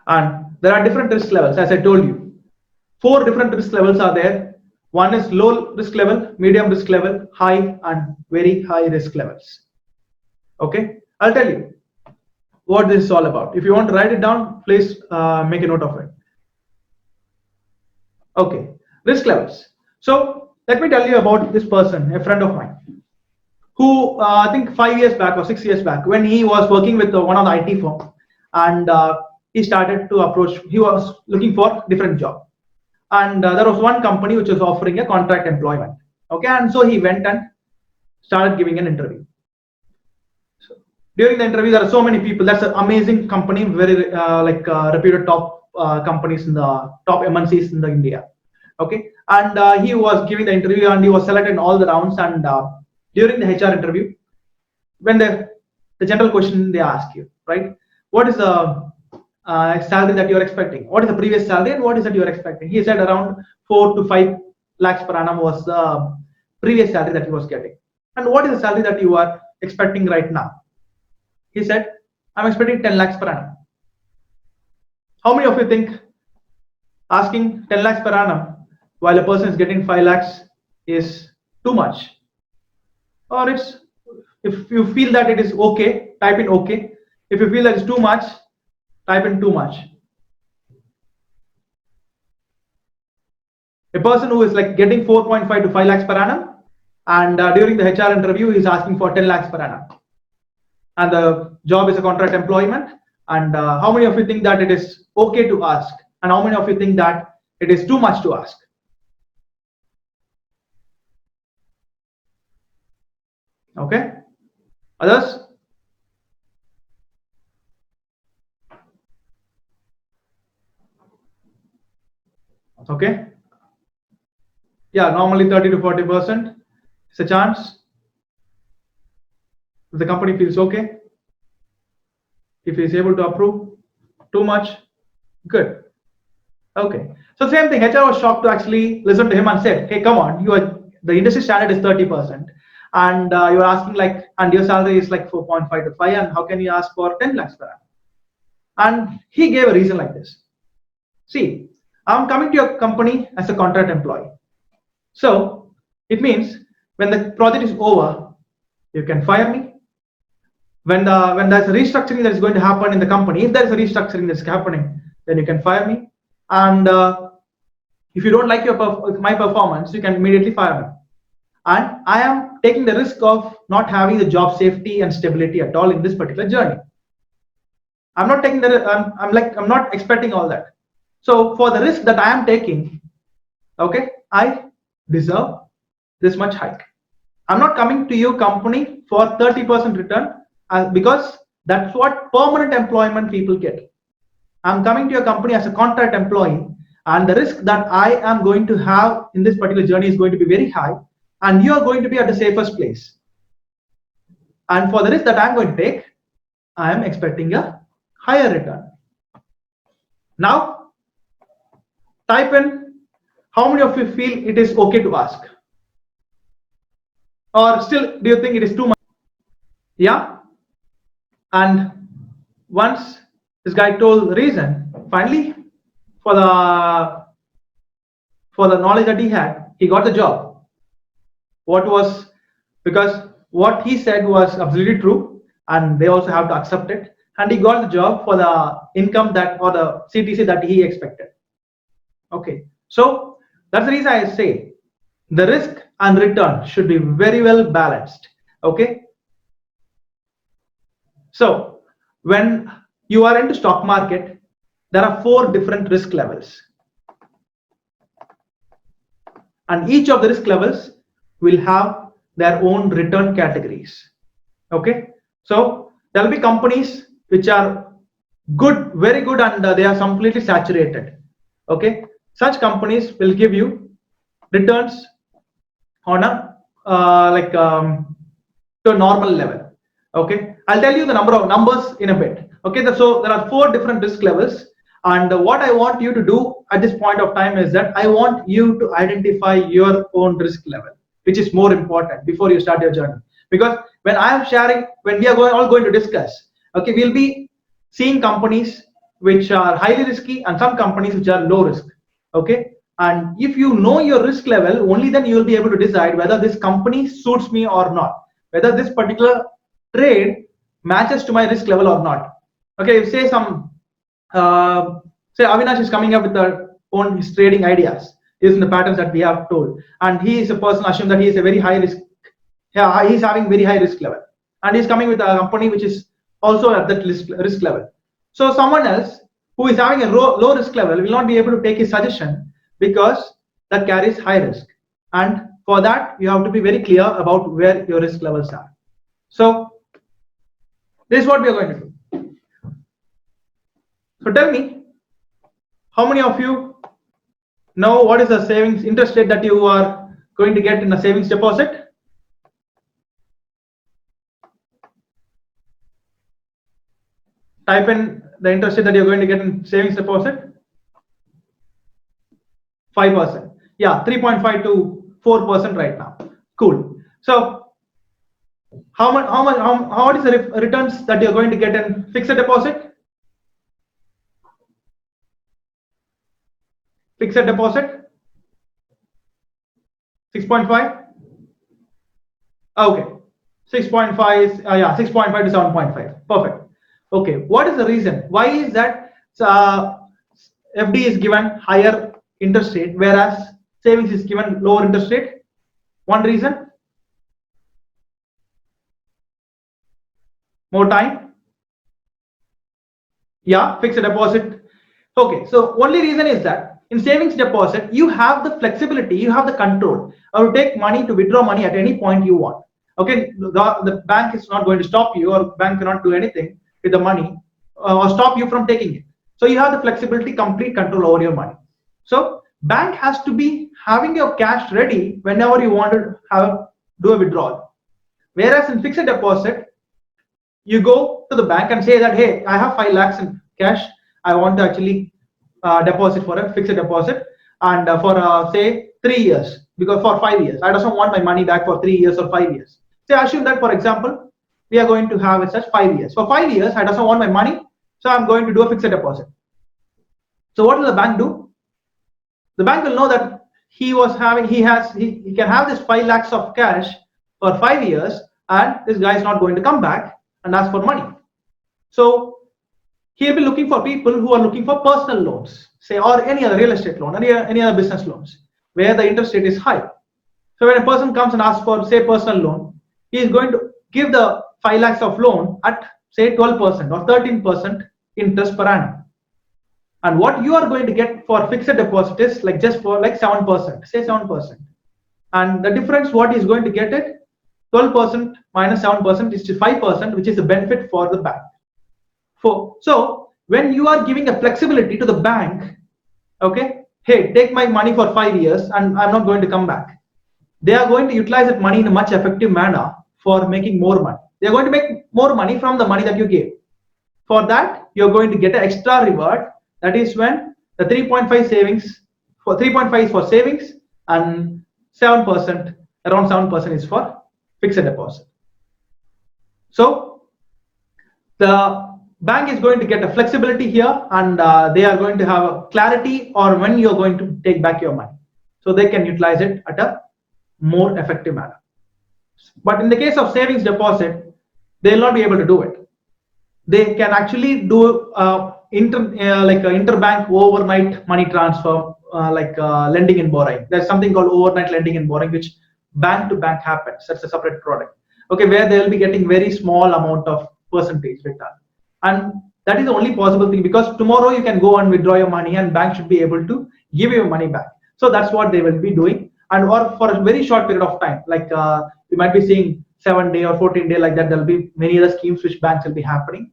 And there are different risk levels, as I told you. 4 different risk levels are there. One is low risk level, medium risk level, high and very high risk levels. Okay, I'll tell you what this is all about. If you want to write it down, please make a note of it. Okay, risk levels. So let me tell you about this person, a friend of mine, who I think 5 years back or 6 years back, when he was working with one of the IT firm, and he started to approach, he was looking for different job, and there was one company which was offering a contract employment. Okay, and so he went and started giving an interview. So during the interview, there are so many people. That's an amazing company, very reputed top companies in the top MNCs in the India. Okay, and he was giving the interview and he was selected in all the rounds. And during the HR interview, when the general question they ask you, right? What is the salary that you are expecting? What is the previous salary and what is that you are expecting? He said around 4 to 5 lakhs per annum was the previous salary that he was getting. And what is the salary that you are expecting right now? He said, I'm expecting 10 lakhs per annum. How many of you think asking 10 lakhs per annum while a person is getting 5 lakhs is too much? Or it's, if you feel that it is okay, type in okay. If you feel that it's too much, type in too much. A person who is like getting 4.5 to 5 lakhs per annum, and during the HR interview, he is asking for 10 lakhs per annum. And the job is a contract employment. And how many of you think that it is okay to ask? And how many of you think that it is too much to ask? Okay. Others? Okay. Yeah, normally 30 to 40% is a chance. If the company feels okay, if he is able to approve, too much, good. Okay. So same thing, HR was shocked to actually listen to him and said, hey, come on, you are, the industry standard is 30%. And you're asking like, and your salary is like 4.5 to 5, and how can you ask for 10 lakhs per annum? And he gave a reason like this. See, I'm coming to your company as a contract employee. So it means when the project is over, you can fire me. When there's a restructuring that is going to happen in the company, if there is a restructuring that's happening, then you can fire me. And if you don't like my performance, you can immediately fire me. And I am taking the risk of not having the job safety and stability at all in this particular journey. I'm not taking the, I'm not expecting all that. So for the risk that I am taking, okay, I deserve this much hike. I'm not coming to your company for 30% return because that's what permanent employment people get. I'm coming to your company as a contract employee, and the risk that I am going to have in this particular journey is going to be very high, and you are going to be at the safest place. And for the risk that I'm going to take, I am expecting a higher return. Now, type in how many of you feel it is okay to ask? Or still, do you think it is too much? Yeah? And once this guy told the reason, finally, for the knowledge that he had, he got the job. Because what he said was absolutely true, and they also have to accept it. And he got the job for the income that, or the CTC that he expected. Okay, so that's the reason I say the risk and return should be very well balanced. Okay, so when you are into stock market, there are 4 different risk levels, and each of the risk levels will have their own return categories. Okay, so there will be companies which are good, very good, and they are completely saturated. Okay, such companies will give you returns on a to a normal level. Okay, I'll tell you the numbers in a bit. Okay, so there are 4 different risk levels, and what I want you to do at this point of time is that I want you to identify your own risk level, which is more important before you start your journey. Because when I am sharing, when we are all going to discuss, okay, we'll be seeing companies which are highly risky and some companies which are low risk. Okay, and if you know your risk level, only then you will be able to decide whether this company suits me or not, whether this particular trade matches to my risk level or not. Okay, say say Avinash is coming up with his trading ideas using the patterns that we have told, and he is a person, assume that he is a very high risk, yeah, he's having very high risk level, and he's coming with a company which is also at that risk level. So someone else who is having a low risk level will not be able to take his suggestion, because that carries high risk. And for that, you have to be very clear about where your risk levels are. So this is what we are going to do. So tell me, how many of you know what is the savings interest rate that you are going to get in a savings deposit? Type in the interest rate that you're going to get in savings deposit. 5%. Yeah, 3.5 to 4% right now. Cool. So what is the returns that you're going to get in fixed deposit? Fixed deposit 6.5. Okay, 6.5 is yeah, 6.5 to 7.5. Perfect. Okay, what is the reason? Why is that FD is given higher interest rate whereas savings is given lower interest rate? One reason. More time. Yeah, fixed deposit. Okay, so only reason is that in savings deposit you have the flexibility, you have the control to take money, to withdraw money at any point you want. Okay, the bank is not going to stop you, or bank cannot do anything with the money or stop you from taking it. So you have the flexibility, complete control over your money. So bank has to be having your cash ready whenever you want to do a withdrawal. Whereas in fixed deposit, you go to the bank and say that, hey, I have 5 lakhs in cash, I want to actually deposit for a fixed deposit, and for say 3 years, because for 5 years I don't want my money back for 3 years or 5 years. Say assume that, for example, we are going to have it such 5 years. For 5 years I don't want my money, so I'm going to do a fixed deposit. So what will the bank do? The bank will know that he can have this 5 lakhs of cash for 5 years, and this guy is not going to come back and ask for money. So he'll be looking for people who are looking for personal loans, say, or any other real estate loan, any other business loans, where the interest rate is high. So when a person comes and asks for, say, personal loan, he is going to give the 5 lakhs of loan at, say, 12% or 13% interest per annum. And what you are going to get for fixed deposit is like just for like 7%, say 7%. And the difference, what is going to get it, 12% minus 7% is to 5%, which is the benefit for the bank. So when you are giving a flexibility to the bank, okay, hey, take my money for 5 years and I'm not going to come back, they are going to utilize that money in a much effective manner for making more money. They are going to make more money from the money that you gave. For that, you're going to get an extra reward. That is when the 3.5 savings, for 3.5 is for savings, and 7%, around 7% is for fixed deposit. So the bank is going to get a flexibility here, and they are going to have a clarity or when you're going to take back your money, so they can utilize it at a more effective manner. But in the case of savings deposit, they will not be able to do it. They can actually do interbank overnight money transfer, lending and borrowing. There's something called overnight lending and borrowing, which bank to bank happens. That's a separate product. Okay, where they will be getting very small amount of percentage return, and that is the only possible thing, because tomorrow you can go and withdraw your money and bank should be able to give you your money back. So that's what they will be doing, and or for a very short period of time, like you might be seeing 7-day or 14-day, like that. There will be many other schemes which banks will be having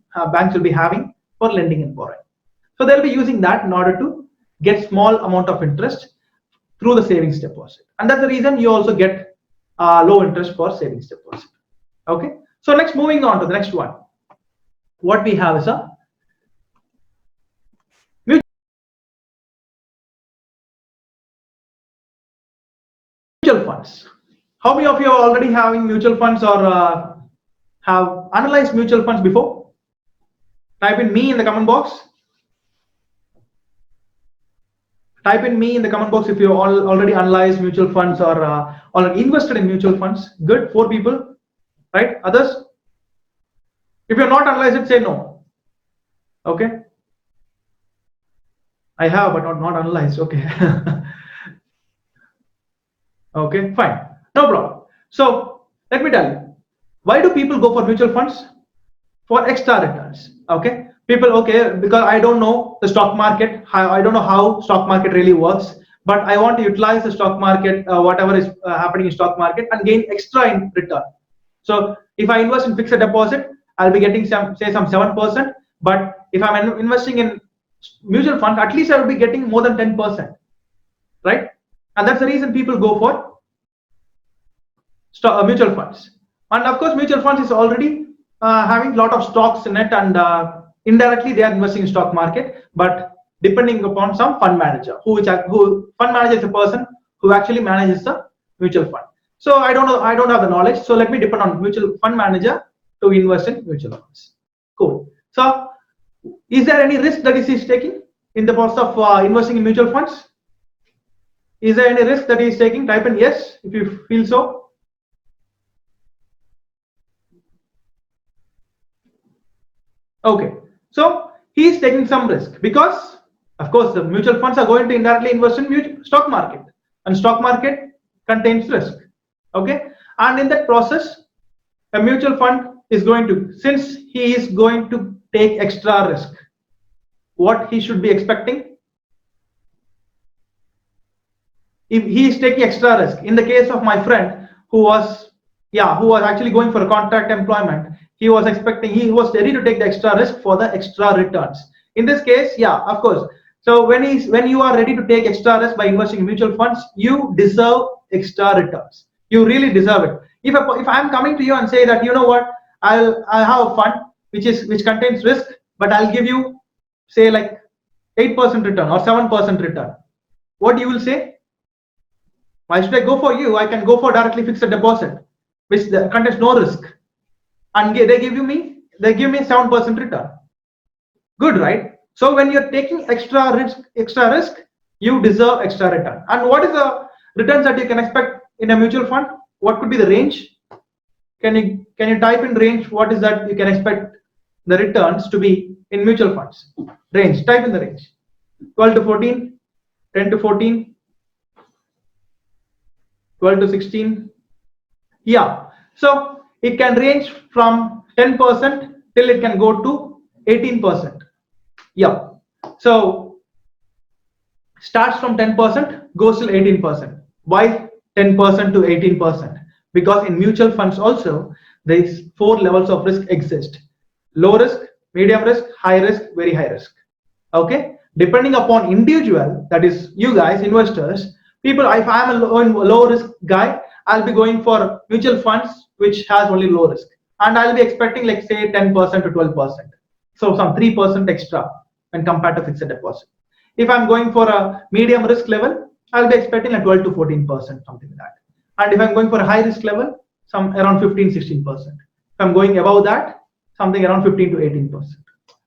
for lending and borrowing. So they'll be using that in order to get small amount of interest through the savings deposit, and that's the reason you also get low interest for savings deposit. Okay, so next, moving on to the next one, what we have is a mutual funds. How many of you are already having mutual funds, or have analyzed mutual funds before? Type in me in the comment box. Type in me in the comment box if you already analyzed mutual funds or already invested in mutual funds. Good, 4 people, right? Others, if you're not analyzed it, say no. Okay, I have, but not analyzed. Okay. Okay, fine, no problem. So let me tell you, why do people go for mutual funds? For extra returns. Okay, people, okay, because I don't know the stock market, I don't know how stock market really works, but I want to utilize the stock market, whatever is happening in stock market, and gain extra in return. So if I invest in fixed deposit, I'll be getting some, say, some 7%. But if I'm investing in mutual fund, at least I will be getting more than 10%, right? And that's the reason people go for mutual funds. And of course, mutual funds is already having a lot of stocks in it, and indirectly they are investing in stock market, but depending upon some fund manager, who fund manager is a person who actually manages the mutual fund. So I don't know, I don't have the knowledge, so let me depend on mutual fund manager to invest in mutual funds. Cool. So is there any risk that is taking in the process of investing in mutual funds? Is there any risk that he is taking? Type in yes if you feel so. Okay, so he is taking some risk because, of course, the mutual funds are going to indirectly invest in stock market, and stock market contains risk. Okay, and in that process, a mutual fund is going to, since he is going to take extra risk, what he should be expecting? If he is taking extra risk, in the case of my friend who was actually going for a contract employment, he was ready to take the extra risk for the extra returns. In this case, yeah, of course. So when you are ready to take extra risk by investing in mutual funds, you deserve extra returns. You really deserve it. If I'm coming to you and say that, you know what, I'll have a fund which contains risk, but I'll give you, say, like 8% return or 7% return, what you will say? Why should I go for you? I can go for directly fixed deposit, which contains no risk, and they give me 7% return. Good, right? So when you're taking extra risk, you deserve extra return. And what is the returns that you can expect in a mutual fund? What could be the range? Can you type in range? What is that you can expect the returns to be in mutual funds? Range. Type in the range. 12 to 14, 10 to 14, 12 to 16. Yeah. So it can range from 10% till it can go to 18%. Yeah. So starts from 10%, goes till 18%. Why 10% to 18%? Because in mutual funds also, these 4 levels of risk exist: low risk, medium risk, high risk, very high risk. Okay, depending upon individual, that is you guys, investors, people. If I am a low risk guy, I'll be going for mutual funds which has only low risk, and I'll be expecting, like, say, 10% to 12%, so some 3% extra when compared to fixed deposit. If I'm going for a medium risk level, I'll be expecting like 12 to 14%, something like that. And if I'm going for a high risk level, some around 15-16%. If I'm going above that, something around 15 to 18%.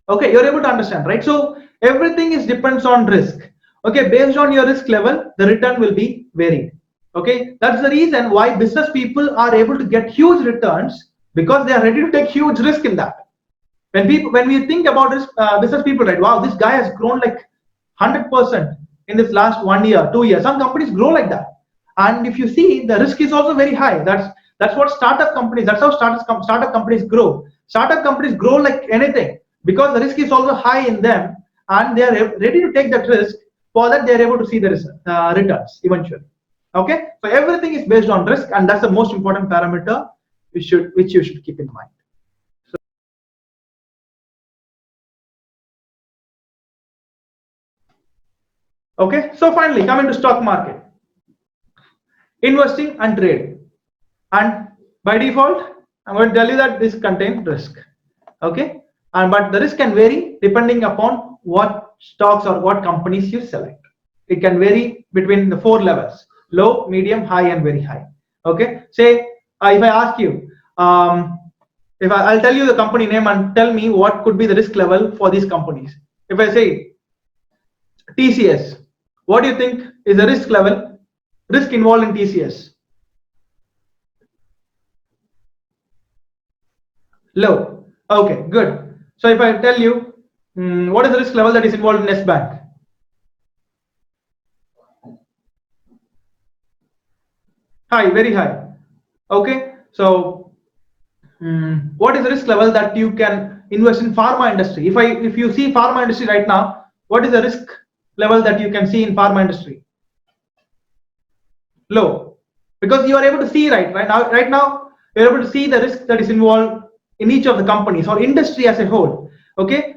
Okay, you're able to understand, right? So everything is depends on risk. Okay, based on your risk level, the return will be varied. Okay, that's the reason why business people are able to get huge returns, because they are ready to take huge risk in that. When we think about this, business people, right? Wow, this guy has grown like 100% in this last 1 year, 2 years. Some companies grow like that, and if you see, the risk is also very high. That's what startup companies. That's how startup companies grow. Startup companies grow like anything because the risk is also high in them, and they are ready to take that risk. For that, they are able to see the returns eventually. Okay, so everything is based on risk, and that's the most important parameter which you should keep in mind. Okay, so finally, coming to stock market, investing and trade, and by default, I'm going to tell you that this contains risk. Okay, but the risk can vary depending upon what stocks or what companies you select. It can vary between the 4 levels: low, medium, high, and very high. Okay, say if I ask you, if I'll tell you the company name and tell me what could be the risk level for these companies. If I say TCS, what do you think is the risk involved in TCS? Low. Okay, good. So if I tell you, what is the risk level that is involved in S Bank? High, very high. Okay, so what is the risk level that you can invest in pharma industry? If you see pharma industry right now, what is the risk level that you can see in pharma industry? low, because you are able to see right now you're able to see the risk that is involved in each of the companies or industry as a whole. Okay,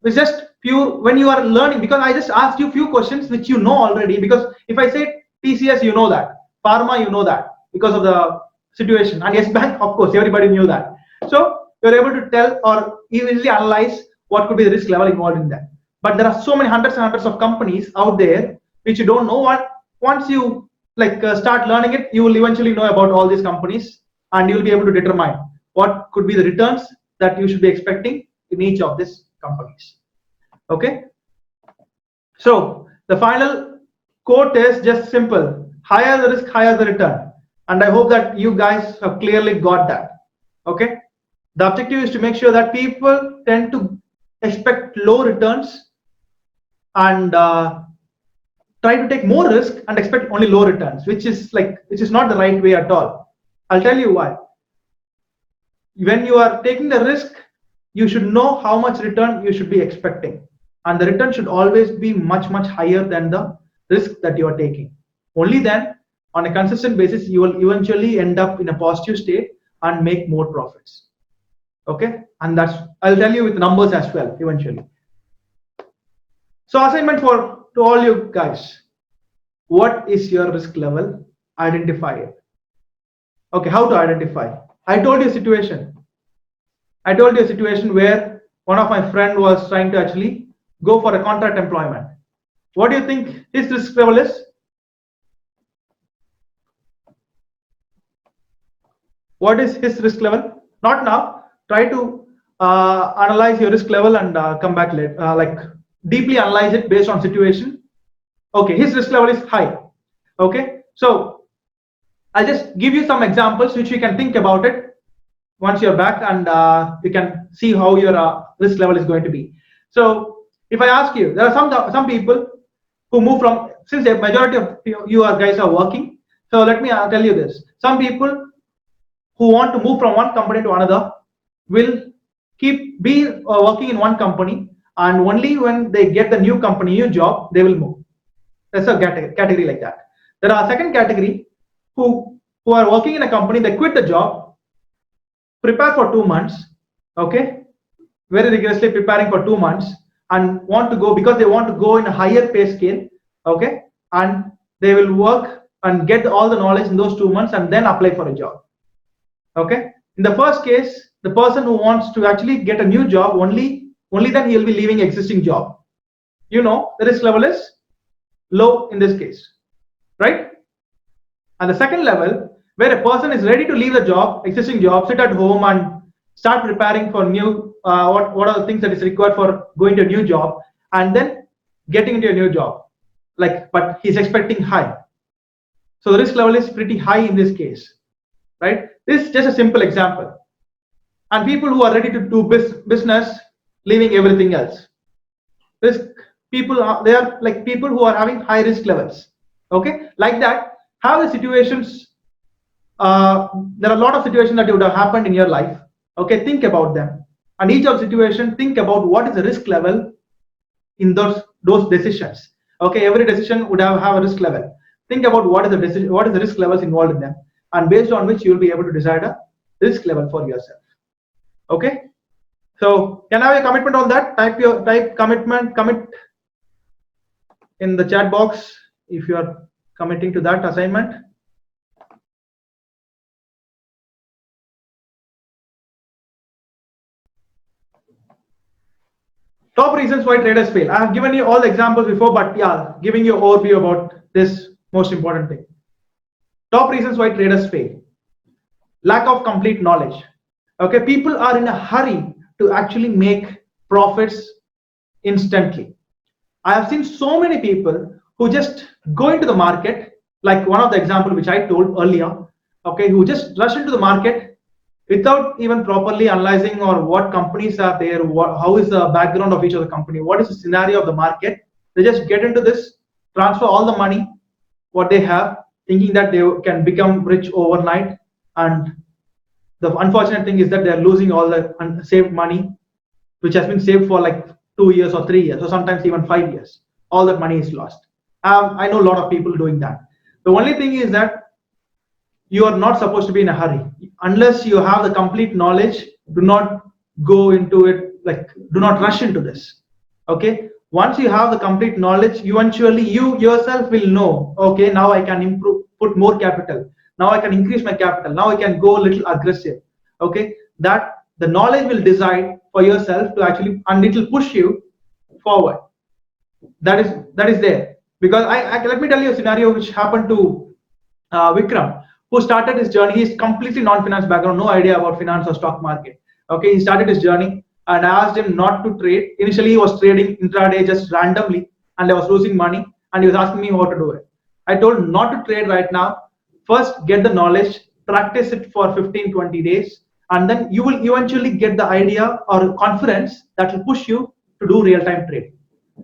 it's just pure when you are learning, because I just asked you few questions which you know already. Because if I say TCS, you know that. Pharma, you know that because of the situation. And yes bank, of course, everybody knew that. So you're able to tell or easily analyze what could be the risk level involved in that. But there are so many hundreds and hundreds of companies out there which you don't know. What once you start learning it, you will eventually know about all these companies, and you will be able to determine what could be the returns that you should be expecting in each of these companies. Okay, so the final quote is just simple: higher the risk, higher the return. And I hope that you guys have clearly got that. Okay, the objective is to make sure that people tend to expect low returns and try to take more risk and expect only low returns, which is not the right way at all. I'll tell you why. When you are taking the risk, you should know how much return you should be expecting, and the return should always be much higher than the risk that you are taking. Only then, on a consistent basis, you will eventually end up in a positive state and make more profits. Okay, and that's, I'll tell you with numbers as well eventually. So assignment for to all you guys: what is your risk level? Identify it. Okay, how to identify? I told you a situation. I told you a situation where one of my friend was trying to actually go for a contract employment. What do you think his risk level is? What is his risk level? Not now. Try to analyze your risk level and come back later. Deeply analyze it based on situation. Okay, his risk level is high. Okay, so I'll just give you some examples which you can think about it once you're back, and you can see how your risk level is going to be. So if I ask you, there are some people who move from, since the majority of you guys are working, so let me tell you this: some people who want to move from one company to another will keep be working in one company, and only when they get the new company, new job, they will move. There's a category like that. There are a second category who are working in a company, they quit the job, prepare for 2 months, okay, very rigorously preparing for 2 months, and want to go because they want to go in a higher pay scale, okay, and they will work and get all the knowledge in those 2 months and then apply for a job. Okay, in the first case, the person who wants to actually get a new job, only then he will be leaving existing job. You know, the risk level is low in this case, right? And the second level, where a person is ready to leave the job, existing job, sit at home and start preparing for new what are the things that is required for going to a new job, and then getting into a new job, but he's expecting high. So the risk level is pretty high in this case, right? This is just a simple example. And people who are ready to do business, leaving everything else. Risk people they are like people who are having high risk levels. Okay, like that. How the situations? There are a lot of situations that would have happened in your life. Okay, think about them, and each of situation, think about what is the risk level in those decisions. Okay, every decision would have a risk level. Think about what is the decision, what is the risk levels involved in them, and based on which you will be able to decide a risk level for yourself. Okay, so can I have a commitment on that? Type commitment, commit in the chat box if you are committing to that assignment. Top reasons why traders fail. I have given you all the examples before, but yeah, giving you an overview about this most important thing. Top reasons why traders fail. Lack of complete knowledge. Okay, people are in a hurry to actually make profits instantly. I have seen so many people who just go into the market, like one of the example which I told earlier, okay, who just rush into the market without even properly analyzing or what companies are there, how is the background of each of the company, what is the scenario of the market. They just get into this, transfer all the money what they have, thinking that they can become rich overnight. And the unfortunate thing is that they are losing all the saved money, which has been saved for like 2 years or 3 years or sometimes even 5 years. All that money is lost. I know a lot of people doing that. The only thing is that you are not supposed to be in a hurry. Unless you have the complete knowledge, do not go into it, like do not rush into this. Okay, once you have the complete knowledge, eventually you yourself will know, okay, now I can improve, put more capital, now I can increase my capital, now I can go a little aggressive. Okay, that the knowledge will decide for yourself to actually, and it will push you forward. That is there, because let me tell you a scenario which happened to Vikram, who started his journey. He's completely non-finance background, no idea about finance or stock market. Okay, he started his journey, and I asked him not to trade. Initially, he was trading intraday just randomly, and I was losing money, and he was asking me how to do it. I told him not to trade right now. First, get the knowledge, practice it for 15, 20 days, and then you will eventually get the idea or confidence that will push you to do real-time trading.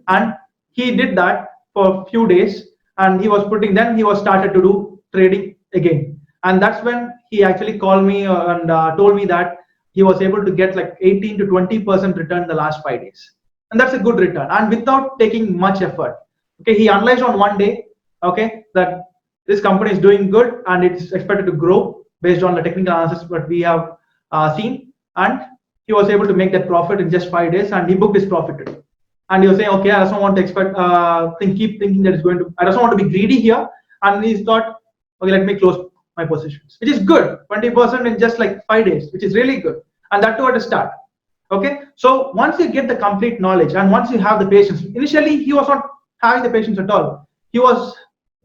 And he did that for a few days, and he was putting, then he was started to do trading again. And that's when he actually called me and told me that he was able to get like 18 to 20% return in the last 5 days. And that's a good return, and without taking much effort. Okay, he analyzed on one day, okay, that this company is doing good and it's expected to grow based on the technical analysis that we have seen, and he was able to make that profit in just 5 days, and he booked his profit today. And you're saying, okay, I just don't want to expect, keep thinking that it's going to, I just want to be greedy here. And he thought, okay, let me close my positions, which is good, 20% in just like 5 days, which is really good. And that too at the start. Okay, so once you get the complete knowledge and once you have the patience, initially he was not having the patience at all. He was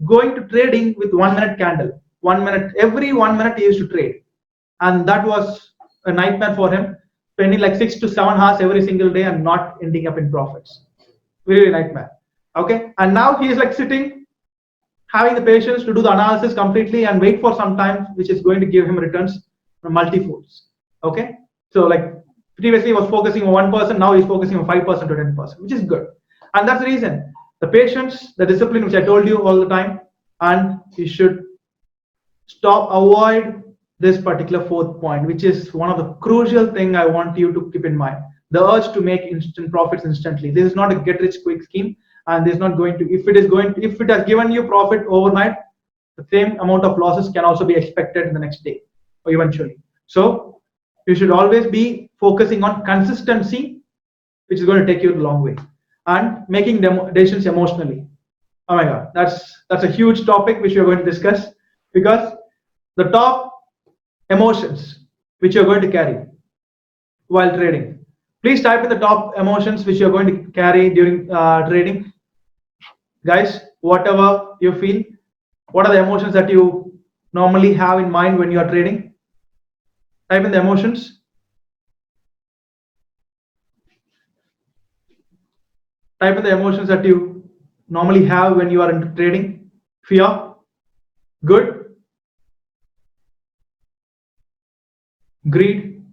going to trading with 1 minute candle, 1 minute, every 1 minute he used to trade. And that was a nightmare for him, spending like 6 to 7 hours every single day and not ending up in profits. Really nightmare. Okay, and now he is like sitting, having the patience to do the analysis completely and wait for some time, which is going to give him returns from multi-folds. Okay, so like previously he was focusing on 1%, now he's focusing on 5% to 10%, which is good. And that's the reason, the patience, the discipline, which I told you all the time, and you should avoid this particular fourth point, which is one of the crucial thing I want you to keep in mind: the urge to make instant profits instantly. This is not a get rich quick scheme, and this is not going to, if it has given you profit overnight, the same amount of losses can also be expected in the next day or eventually. So you should always be focusing on consistency, which is going to take you a long way, and making decisions emotionally. Oh my god, that's a huge topic which we are going to discuss, because the top emotions which you're going to carry while trading. Please type in the top emotions which you're going to carry during trading. Guys, whatever you feel, what are the emotions that you normally have in mind when you are trading? Type in the emotions. Type in the emotions that you normally have when you are into trading. Fear, good, greed,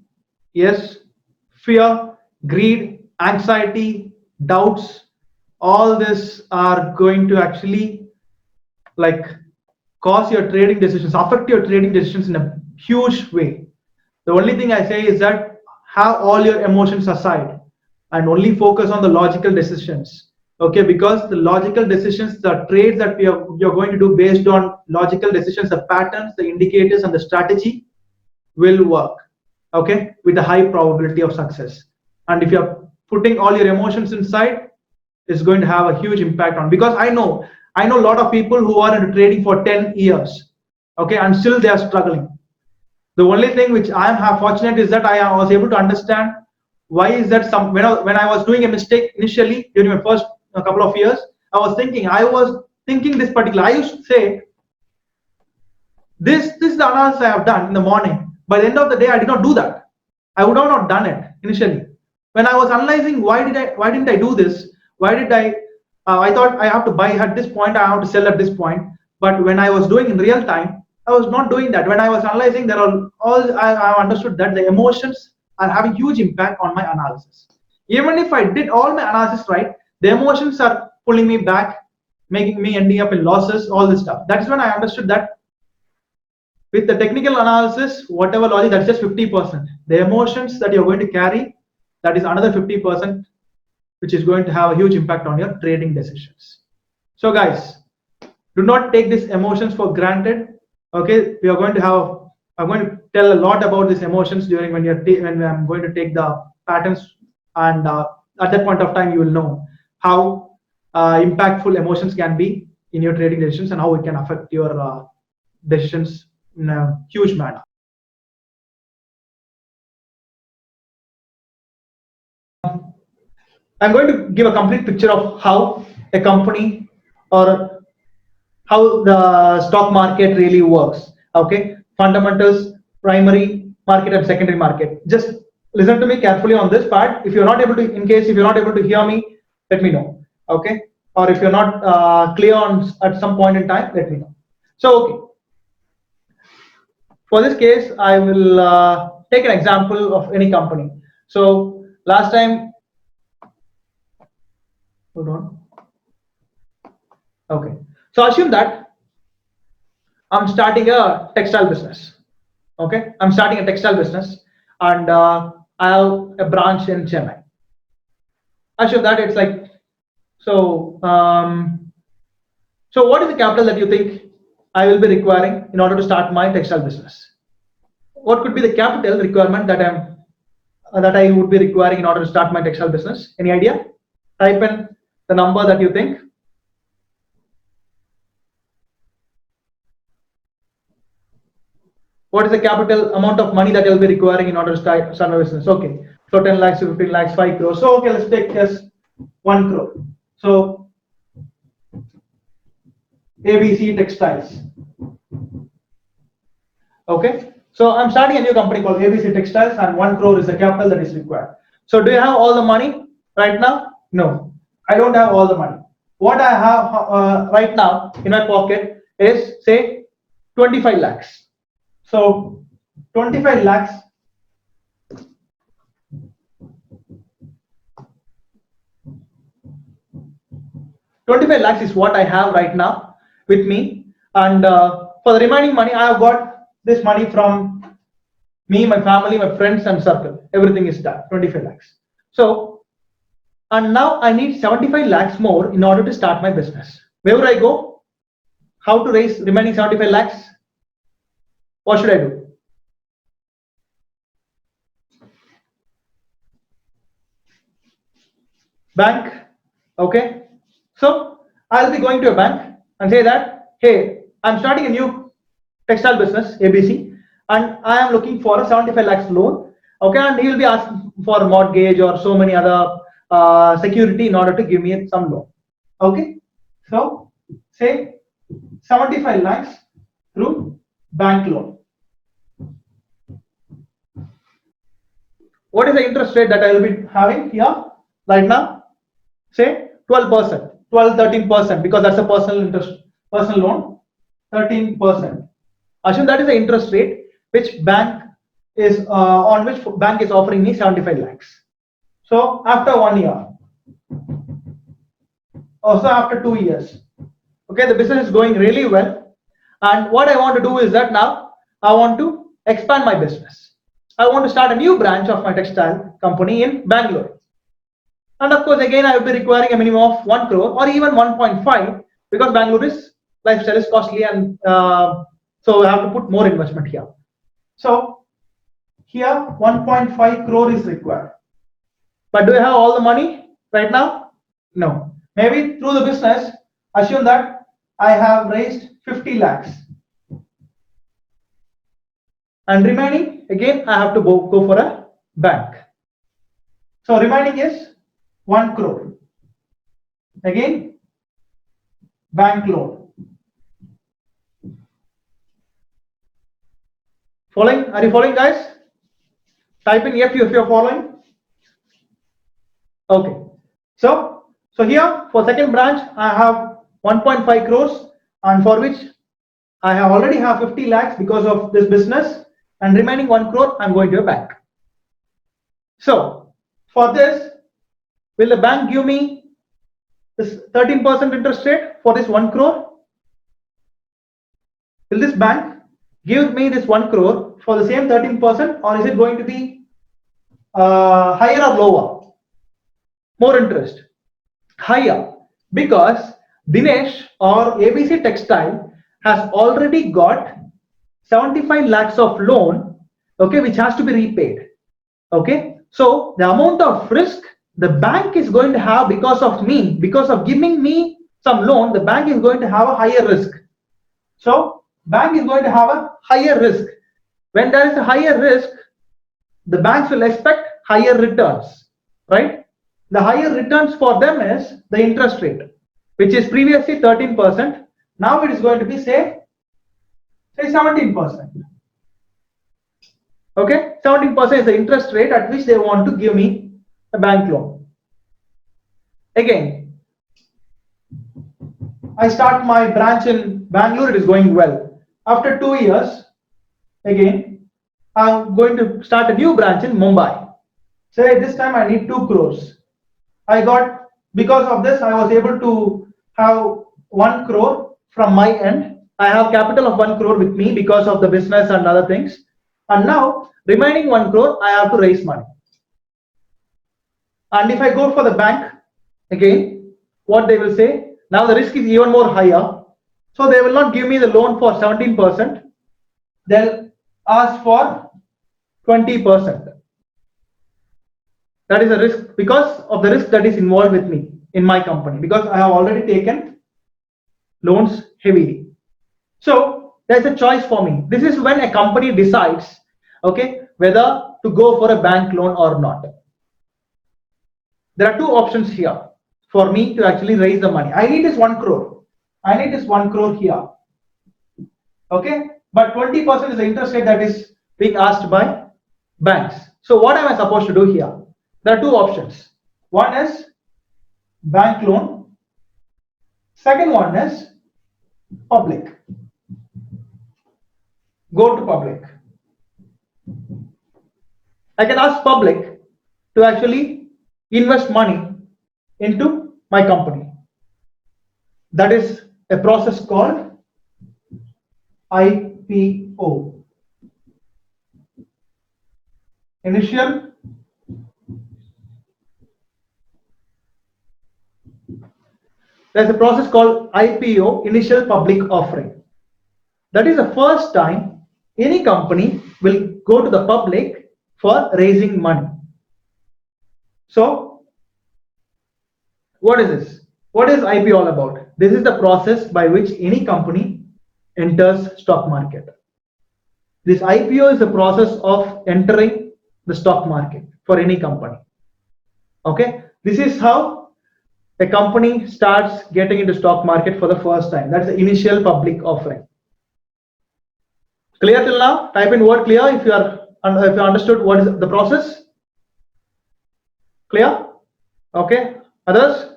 yes, fear, greed, anxiety, doubts, all this are going to actually like cause your trading decisions, affect your trading decisions in a huge way. The only thing I say is that have all your emotions aside and only focus on the logical decisions. Okay, because the logical decisions, the trades that you're going to do based on logical decisions, the patterns, the indicators, and the strategy will work, okay, with a high probability of success. And if you're putting all your emotions inside, it's going to have a huge impact on, because I know a lot of people who are into trading for 10 years, okay, and still they are struggling. The only thing which I am fortunate is that I was able to understand why is that when I was doing a mistake initially during my first couple of years, I was thinking this particular, I used to say, this is the analysis I have done in the morning. By the end of the day, I did not do that. I would have not done it initially. When I was analyzing why didn't I do this? Why did I thought I have to buy at this point, I have to sell at this point. But when I was doing in real time, I was not doing that. When I was analyzing, I understood that the emotions are having huge impact on my analysis. Even if I did all my analysis right, the emotions are pulling me back, making me ending up in losses, all this stuff. That's when I understood that with the technical analysis, whatever logic, that's just 50%. The emotions that you're going to carry, that is another 50%, which is going to have a huge impact on your trading decisions. So guys, Do not take these emotions for granted. Okay, we are going to have. I'm going to tell a lot about these emotions during when I'm going to take the patterns, and at that point of time, you will know how impactful emotions can be in your trading decisions and how it can affect your decisions in a huge manner. I'm going to give a complete picture of how a company or how the stock market really works. Okay, fundamentals, primary market and secondary market. Just listen to me carefully on this part. If you're not able to, in case if you're not able to hear me, let me know. Okay, or if you're not clear on at some point in time, let me know. So, okay, for this case, I will take an example of any company. So last time, hold on. Okay, so assume that I'm starting a textile business. Okay, I'm starting a textile business, and I have a branch in Chennai. Assume that it's like so. So, what is the capital that you think I will be requiring in order to start my textile business? What could be the capital requirement that I would be requiring in order to start my textile business? Any idea? Type in the number that you think. What is the capital amount of money that you'll be requiring in order to start my business? Okay, so 10 lakhs, 15 lakhs, 5 crores. So, okay, let's take just 1 crore. So, ABC Textiles. Okay, so I'm starting a new company called ABC Textiles, and 1 crore is the capital that is required. So, do you have all the money right now? No, I don't have all the money. What I have right now in my pocket is say 25 lakhs. So, 25 lakhs 25 lakhs is what I have right now with me. And for the remaining money, I have got this money from me, my family, my friends, and circle. Everything is done. 25 lakhs. So, and now I need 75 lakhs more in order to start my business. Where would I go? How to raise remaining 75 lakhs? What should I do? Bank. Okay. So I'll be going to a bank and say that, hey, I'm starting a new textile business, ABC, and I am looking for a 75 lakhs loan. Okay, and he will be asking for a mortgage or so many other security in order to give me some loan. Okay, so say 75 lakhs through bank loan. What is the interest rate that I will be having here right now? Say 12%, 12, 13%, because that's a personal interest, personal loan, 13%. Assume that is the interest rate which bank is on which bank is offering me 75 lakhs. So after 1 year, also after 2 years, okay, the business is going really well. And what I want to do is that now I want to expand my business. I want to start a new branch of my textile company in Bangalore. And of course, again, I will be requiring a minimum of 1 crore or even 1.5 because Bangalore is lifestyle is costly, and so I have to put more investment here. So here 1.5 crore is required. But do I have all the money right now? No. Maybe through the business, assume that I have raised 50 lakhs. And remaining, again, I have to go for a bank. So remaining is 1 crore. Again, bank loan. Following? Are you following, guys? Type in if you're following. Okay. So here for second branch, I have 1.5 crores, and for which I have already have 50 lakhs because of this business, and remaining 1 crore I'm going to a bank. So for this, will the bank give me this 13% interest rate for this 1 crore? Will this bank give me this 1 crore for the same 13%, or is it going to be higher or lower? More interest? Higher, because Dinesh or ABC Textile has already got 75 lakhs of loan, okay, which has to be repaid. Okay, so the amount of risk the bank is going to have because of me, because of giving me some loan, the bank is going to have a higher risk. So bank is going to have a higher risk. When there is a higher risk, the banks will expect higher returns, right? The higher returns for them is the interest rate, which is previously 13%. Now it is going to be say 17%. Okay, 17% is the interest rate at which they want to give me a bank loan. Again, I start my branch in Bangalore, it is going well. After 2 years, again, I'm going to start a new branch in Mumbai. Say this time I need 2 crores. I got, because of this, I was able to have 1 crore from my end. I have capital of 1 crore with me because of the business and other things. And now, remaining 1 crore, I have to raise money. And if I go for the bank, again, what they will say, now the risk is even more higher. So they will not give me the loan for 17%. They'll ask for 20%. That is a risk because of the risk that is involved with me in my company, because I have already taken loans heavily. So there's a choice for me. This is when a company decides, okay, whether to go for a bank loan or not. There are two options here for me to actually raise the money. I need this 1 crore. I need this 1 crore here. Okay, but 20% is the interest rate that is being asked by banks. So what am I supposed to do here? There are two options. One is bank loan. Second one is public. Go to public. I can ask public to actually invest money into my company. That is a process called IPO. Initial There's a process called IPO, initial public offering. That is the first time any company will go to the public for raising money. So, what is this? What is IPO all about? This is the process by which any company enters stock market. This IPO is the process of entering the stock market for any company. Okay, this is how a company starts getting into stock market for the first time. That's the initial public offering. Clear till now? Type in word clear if you understood what is the process. Clear? Okay. Others?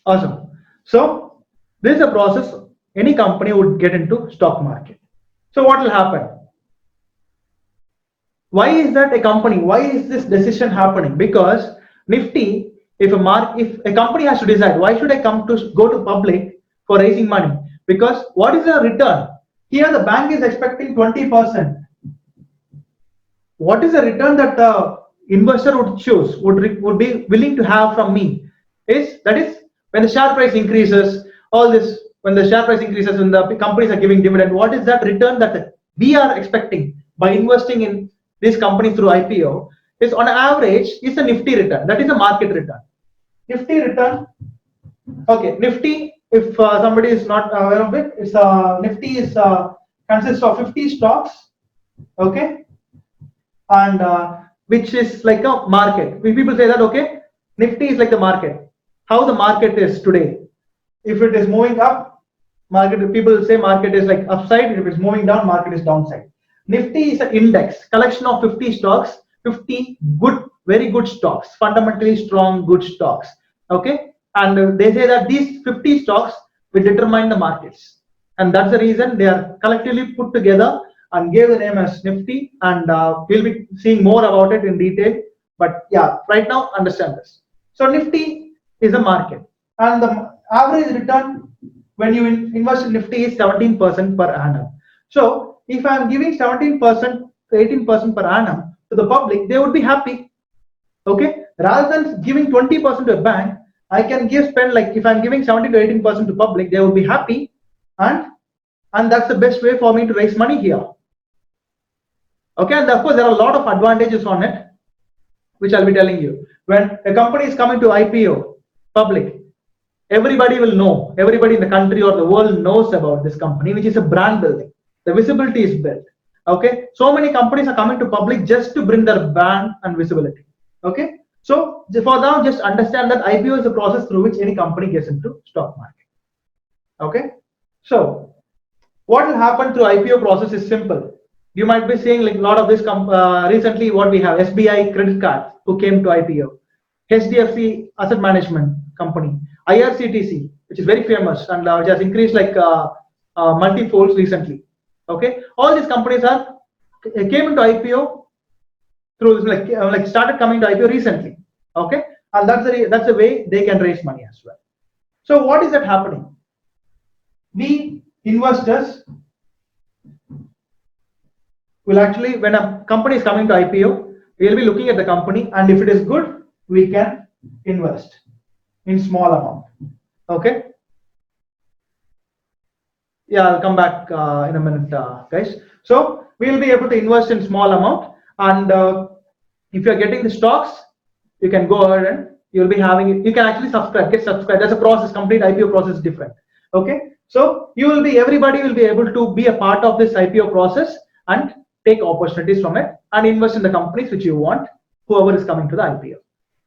Awesome. So this is a process any company would get into stock market. So what will happen? Why is that a company? Why is this decision happening? Because Nifty, if a company has to decide, why should I go to public for raising money? Because what is the return? Here the bank is expecting 20%. What is the return that the investor would choose, would be willing to have from me? That is when the share price increases, all this, when the share price increases, when the companies are giving dividend, what is that return that we are expecting by investing in this company through IPO? Is on average is a Nifty return. That is a market return. Nifty return. Okay, Nifty. If somebody is not aware of it, it's Nifty is consists of 50 stocks. Okay, and which is like a market. When people say that, okay, Nifty is like the market. How the market is today? If it is moving up, market, people say market is like upside. If it's moving down, market is downside. Nifty is an index, collection of 50 stocks, 50 good, very good stocks, fundamentally strong, good stocks. Okay, and they say that these 50 stocks will determine the markets, and that's the reason they are collectively put together and gave the name as Nifty. And we'll be seeing more about it in detail. But yeah, right now understand this. So Nifty is a market, and the average return when you invest in Nifty is 17% per annum. So if I am giving 17% to 18% per annum to the public, they would be happy. Okay, rather than giving 20% to a bank, I can give spend like if I'm giving 70 to 18% to public, they will be happy, and and that's the best way for me to raise money here. Okay, and of course there are a lot of advantages on it, which I'll be telling you. When a company is coming to IPO public, everybody will know, everybody in the country or the world knows about this company, which is a brand building. The visibility is built. Okay, so many companies are coming to public just to bring their brand and visibility. Okay, so for now, just understand that IPO is the process through which any company gets into stock market. Okay, so what will happen through IPO process is simple. You might be seeing like a lot of this recently what we have SBI credit card who came to IPO, HDFC asset management company, IRCTC, which is very famous and which has increased like multi-folds recently. Okay, all these companies are came into IPO through like started coming to IPO recently. Okay, and that's the way they can raise money as well. So what is that happening? We investors will actually, when a company is coming to IPO, we'll be looking at the company, and if it is good, we can invest in small amount. Okay. Yeah, I'll come back in a minute, guys. So we'll be able to invest in small amount, and if you're getting the stocks, you can go ahead and you'll be having it. You can actually get subscribed. That's a process. Complete IPO process is different. Okay. So everybody will be able to be a part of this IPO process and take opportunities from it and invest in the companies which you want, whoever is coming to the IPO.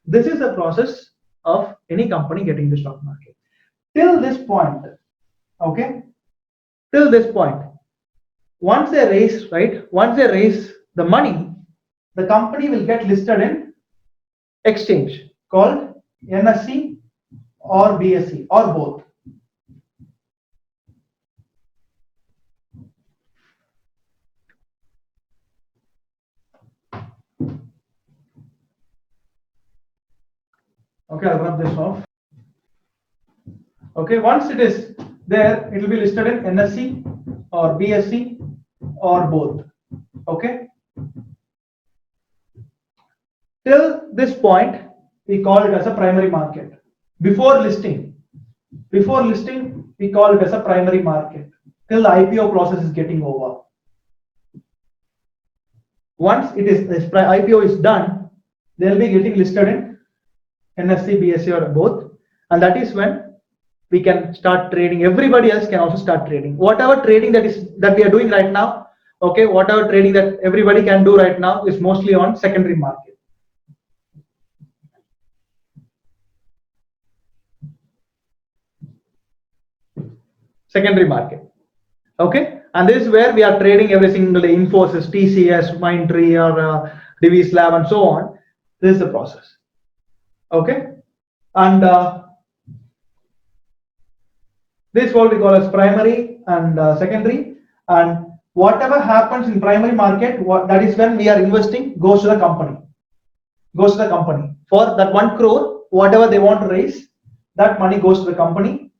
This is the process of any company getting the stock market. Till this point, okay, till this point, once they raise the money, the company will get listed in exchange called NSE or BSE or both. Okay, I'll rub this off. Okay, once it is there, it will be listed in NSE or BSE or both. Okay. Till this point, we call it as a primary market. Before listing, we call it as a primary market till the IPO process is getting over. Once this IPO is done, they'll be getting listed in NSE, BSE or both, and that is when we can start trading. Everybody else can also start trading. Whatever trading that we are doing right now, okay, whatever trading that everybody can do right now is mostly on secondary market. Secondary market. Okay, and this is where we are trading every single day. Infosys, TCS, Mindtree, or Divis Lab, and so on. This is the process. Okay, and this is what we call as primary and secondary. And whatever happens in primary market, that is when we are investing goes to the company. Goes to the company for that 1 crore. Whatever they want to raise, that money goes to the company.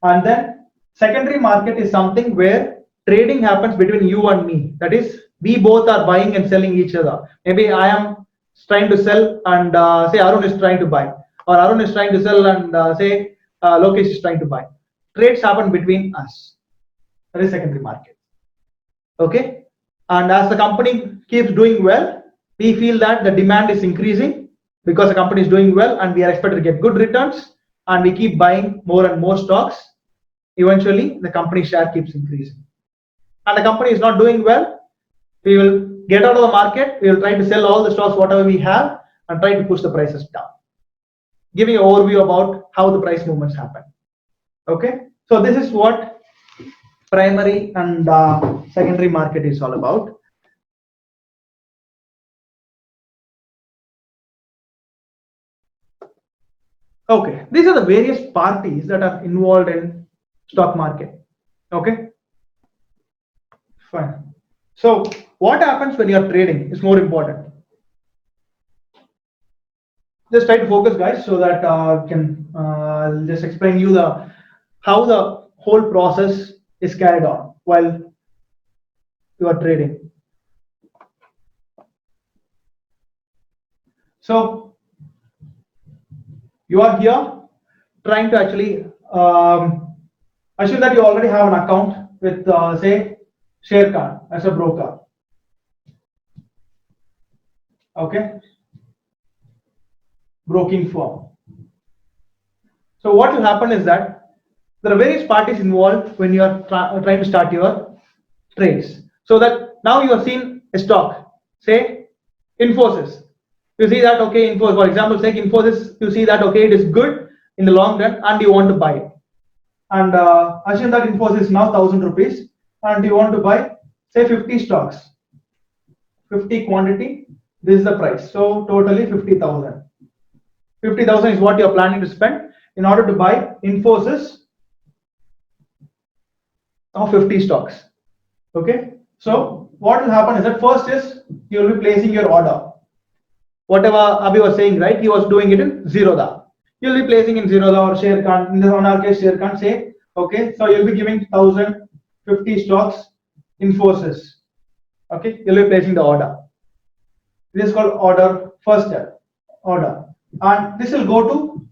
And then secondary market is something where trading happens between you and me. That is, we both are buying and selling each other. Maybe I am trying to sell and say Arun is trying to buy, or Arun is trying to sell and say Lokesh is trying to buy. Trades happen between us. That is secondary market. Okay, and as the company keeps doing well, we feel that the demand is increasing because the company is doing well, and we are expected to get good returns, and we keep buying more and more stocks. Eventually, the company share keeps increasing, and the company is not doing well. We will get out of the market. We will try to sell all the stocks whatever we have and try to push the prices down. Giving an overview about how the price movements happen. Okay, so this is what primary and secondary market is all about. Okay, these are the various parties that are involved in stock market. Okay, fine. So what happens when you are trading is more important. Just try to focus, guys, so that can I'll just explain you how the whole process is carried on while you are trading. So you are here, trying to actually assume that you already have an account with say Sharekhan as a broker. Okay, broking firm. So what will happen is that there are various parties involved when you are trying to start your trades. So that now you have seen a stock, say Infosys. You see that okay, Infosys, for example, say Infosys, you see that okay, it is good in the long run, and you want to buy it. And assume that Infosys is now 1,000 rupees, and you want to buy say 50 stocks, 50 quantity. This is the price. So totally 50,000. 50,000 is what you are planning to spend in order to buy Infosys of 50 stocks. Okay. So what will happen is that first is you will be placing your order. Whatever Abhi was saying, right? He was doing it in Zerodha. You'll be placing in Zerodha or Sharekhan. In this one our case, Sharekhan say, okay, so you'll be giving 1,050 stocks Infosys. Okay, you'll be placing the order. This is called order, first step, order. And this will go to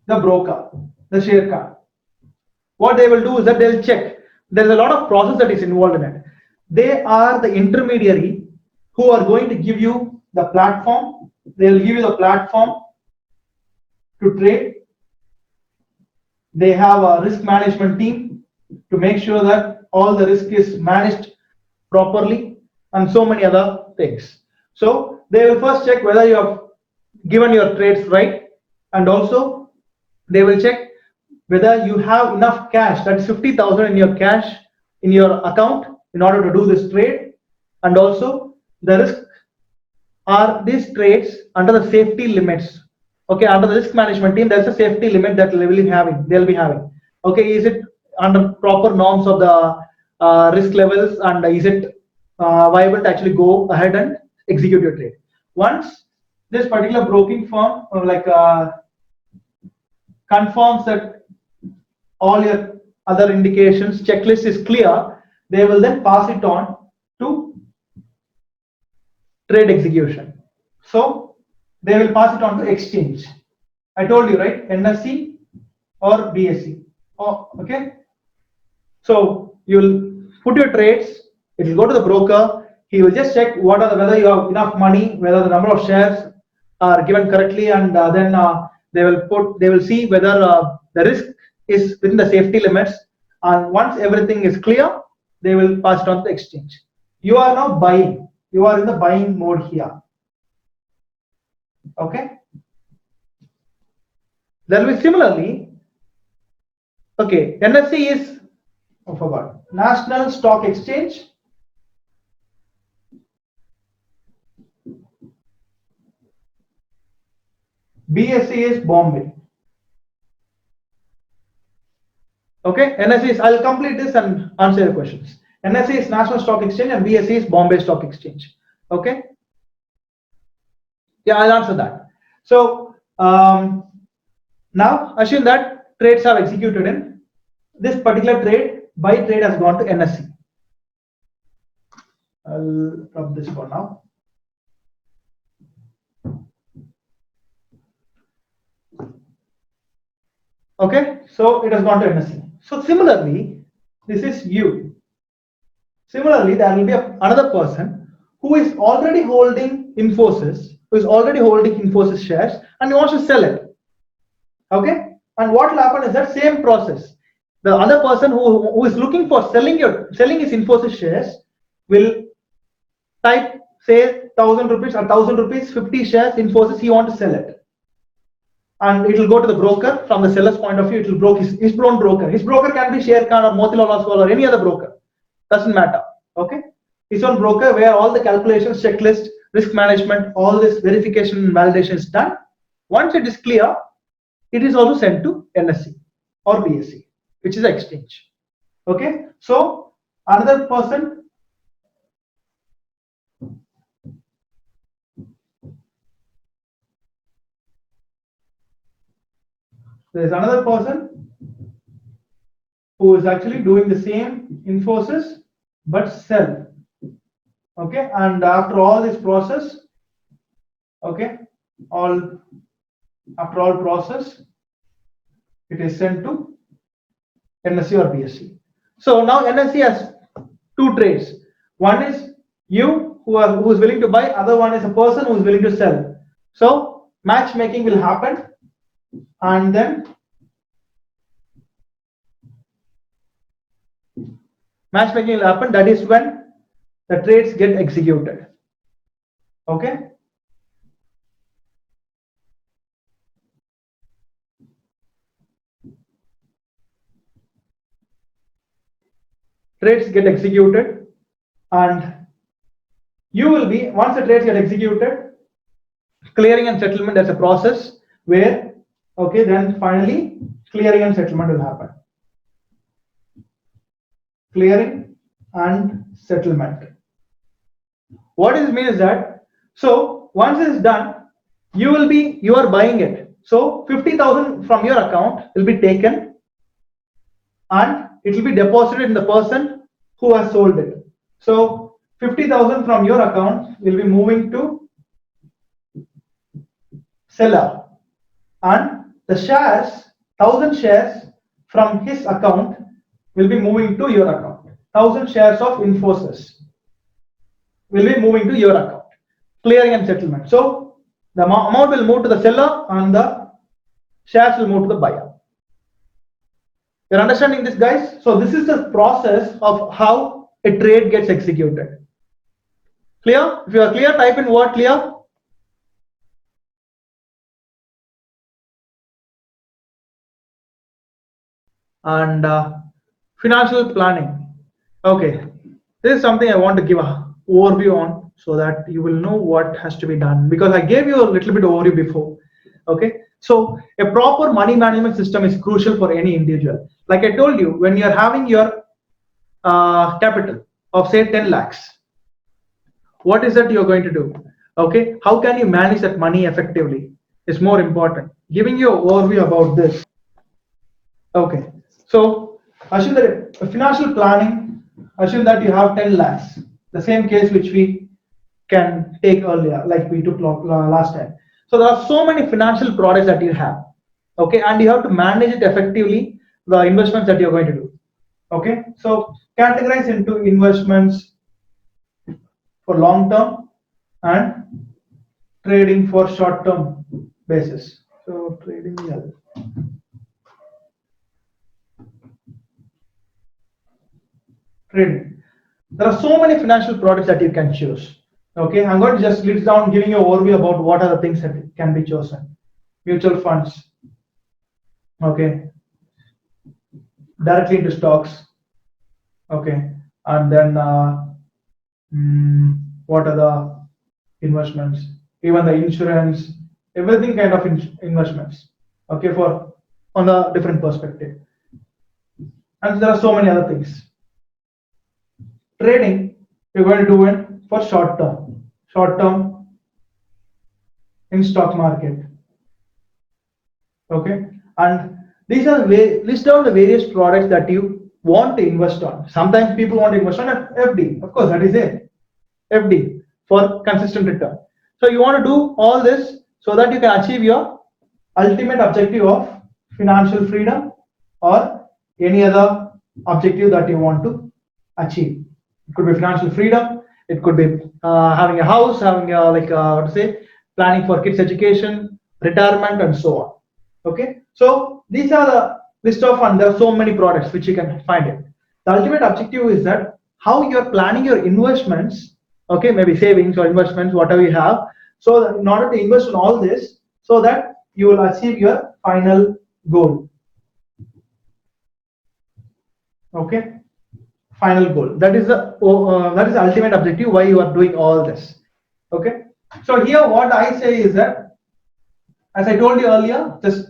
the broker, the Sharekhan. What they will do is that they'll check. There's a lot of process that is involved in it. They are the intermediary who are going to give you the platform. They'll give you the platform to trade. They have a risk management team to make sure that all the risk is managed properly and so many other things. So they will first check whether you have given your trades right, and also they will check whether you have enough cash, that is 50,000 in your cash in your account in order to do this trade, and also the risk, are these trades under the safety limits. Okay, under the risk management team there's a safety limit that they'll be having. Okay, is it under proper norms of the risk levels, and is it viable to actually go ahead and execute your trade? Once this particular broking firm confirms that all your other indications checklist is clear, they will then pass it on to trade execution. So they will pass it on to exchange. I told you, right? NSE or BSE. Oh, okay. So you'll put your trades. It will go to the broker. He will just check whether you have enough money, whether the number of shares are given correctly, and then they will see whether the risk is within the safety limits. And once everything is clear, they will pass it on to the exchange. You are now buying. You are in the buying mode here. Okay. There will be similarly. Okay, NSE is, oh, forgot, National Stock Exchange. BSE is Bombay. Okay, NSE is, I'll complete this and answer your questions. NSE is National Stock Exchange and BSE is Bombay Stock Exchange. Okay. Yeah, I'll answer that. So now assume that trades have executed in this particular trade. Buy trade has gone to NSE. I'll drop this for now. Okay, so it has gone to NSE. So similarly, this is you. Similarly, there will be another person who is already holding Infosys, shares, and he wants to sell it. Okay, and what will happen is that same process. The other person who is looking for selling his Infosys shares will type say 1,000 rupees or 1,000 rupees 50 shares Infosys. He wants to sell it, and it will go to the broker. From the seller's point of view, it will broker his own broker. His broker can be Sharekhan or Motilal Oswal or any other broker. Doesn't matter. Okay, his own broker where all the calculations, checklist, risk management, all this verification and validation is done. Once it is clear, it is also sent to NSE or BSE, which is the exchange. Okay, so another person, there is another person who is actually doing the same Infosys but sell. Okay, and after all this process, okay, after all process, it is sent to NSE or BSE. So now NSE has two trades. One is you who is willing to buy, other one is a person who is willing to sell. So matchmaking will happen, and then matchmaking will happen. That is when the trades get executed. Okay. Trades get executed, and you will be, once the trades get executed, clearing and settlement as a process where, okay, then finally clearing and settlement will happen. Clearing and settlement. What it means is that, so once it is done, you are buying it. So 50,000 from your account will be taken and it will be deposited in the person who has sold it. So 50,000 from your account will be moving to seller, and the shares, 1,000 shares from his account will be moving to your account. 1,000 shares of Infosys will be moving to your account. Clearing and settlement. So the amount will move to the seller and the shares will move to the buyer. You're understanding this, guys? So this is the process of how a trade gets executed. Clear? If you are clear, type in word clear. And financial planning. Okay, this is something I want to give a overview on so that you will know what has to be done, because I gave you a little bit overview before. Okay, so a proper money management system is crucial for any individual. Like I told you, when you're having your capital of say 10 lakhs, what is that you're going to do? Okay, how can you manage that money effectively is more important. Giving you an overview about this. Okay, so assume that financial planning, assume that you have 10 lakhs, the same case which we can take earlier, like we took last time. So there are so many financial products that you have, okay, and you have to manage it effectively, the investments that you're going to do. Okay, so categorize into investments for long term and trading for short term basis. So trading, yeah. Trading. There are so many financial products that you can choose. Okay, I'm going to just list down, giving you an overview about what are the things that can be chosen. Mutual funds. Okay, directly into stocks. Okay, and then what are the investments? Even the insurance, everything kind of investments. Okay, for on the different perspective. And there are so many other things. Trading, you're going to do it for short term in stock market. Okay, and these are list down the various products that you want to invest on. Sometimes people want to invest on FD, of course, that is it, FD for consistent return. So you want to do all this so that you can achieve your ultimate objective of financial freedom or any other objective that you want to achieve. It could be financial freedom. It could be having a house, having a, like what to say, planning for kids' education, retirement, and so on. Okay, so these are the list of, and there are so many products which you can find it. The ultimate objective is that how you're planning your investments. Okay, maybe savings or investments, whatever you have. So in order to invest in all this, so that you will achieve your final goal. Okay, final goal. That is the ultimate objective why you are doing all this. Okay, so here what I say is that, as I told you earlier, just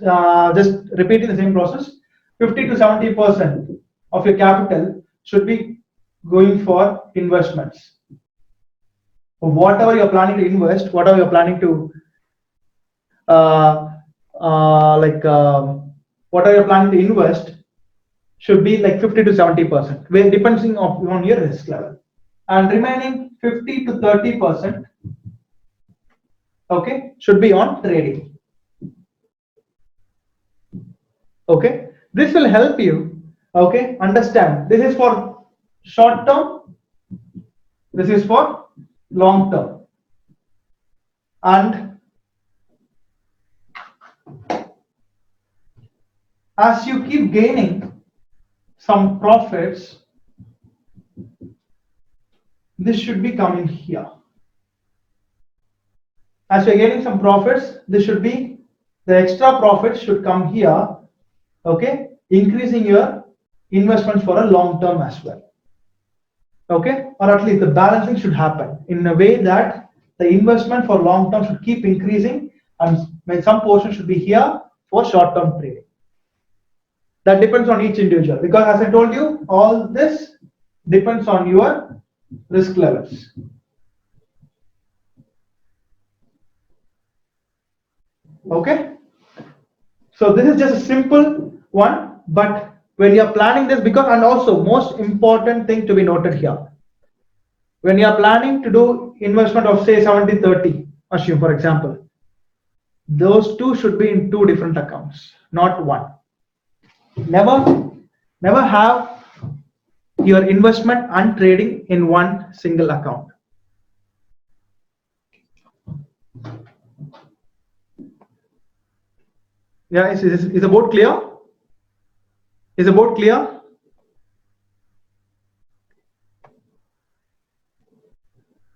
repeating the same process, 50 to 70% of your capital should be going for investments. Whatever you're planning to invest, whatever you're planning to uh, like whatever you're planning to invest should be like 50 to 70%, where depending on your risk level, and remaining 50 to 30%, okay, should be on trading. Okay, this will help you, okay, understand this is for short term, this is for long term. And as you keep gaining some profits, this should be coming here. As you're getting some profits, this should be, the extra profits should come here, okay, increasing your investments for a long term as well. Okay, or at least the balancing should happen in a way that the investment for long term should keep increasing, and some portion should be here for short term trading. That depends on each individual, because as I told you, all this depends on your risk levels. Okay, so this is just a simple one, but when you are planning this, because, and also most important thing to be noted here, when you are planning to do investment of say 70-30, assume for example, those two should be in two different accounts, not one. Never have your investment and trading in one single account. Yeah, is the board clear? Is the board clear?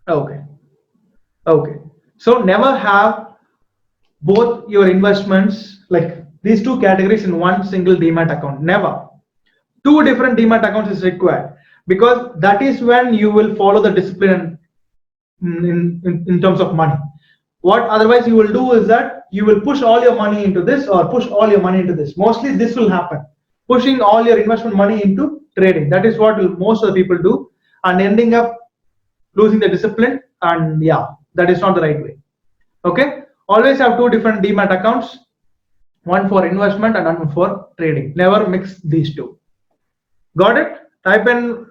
Okay. Okay. So never have both your investments, like these two categories, in one single demat account. Never. Two different demat accounts is required, because that is when you will follow the discipline in terms of money. What otherwise you will do is that you will push all your money into this or push all your money into this. Mostly this will happen, pushing all your investment money into trading. That is what most of the people do, and ending up losing the discipline. And yeah, that is not the right way. Okay, always have two different demat accounts, one for investment and one for trading. Never mix these two. Got it? Type in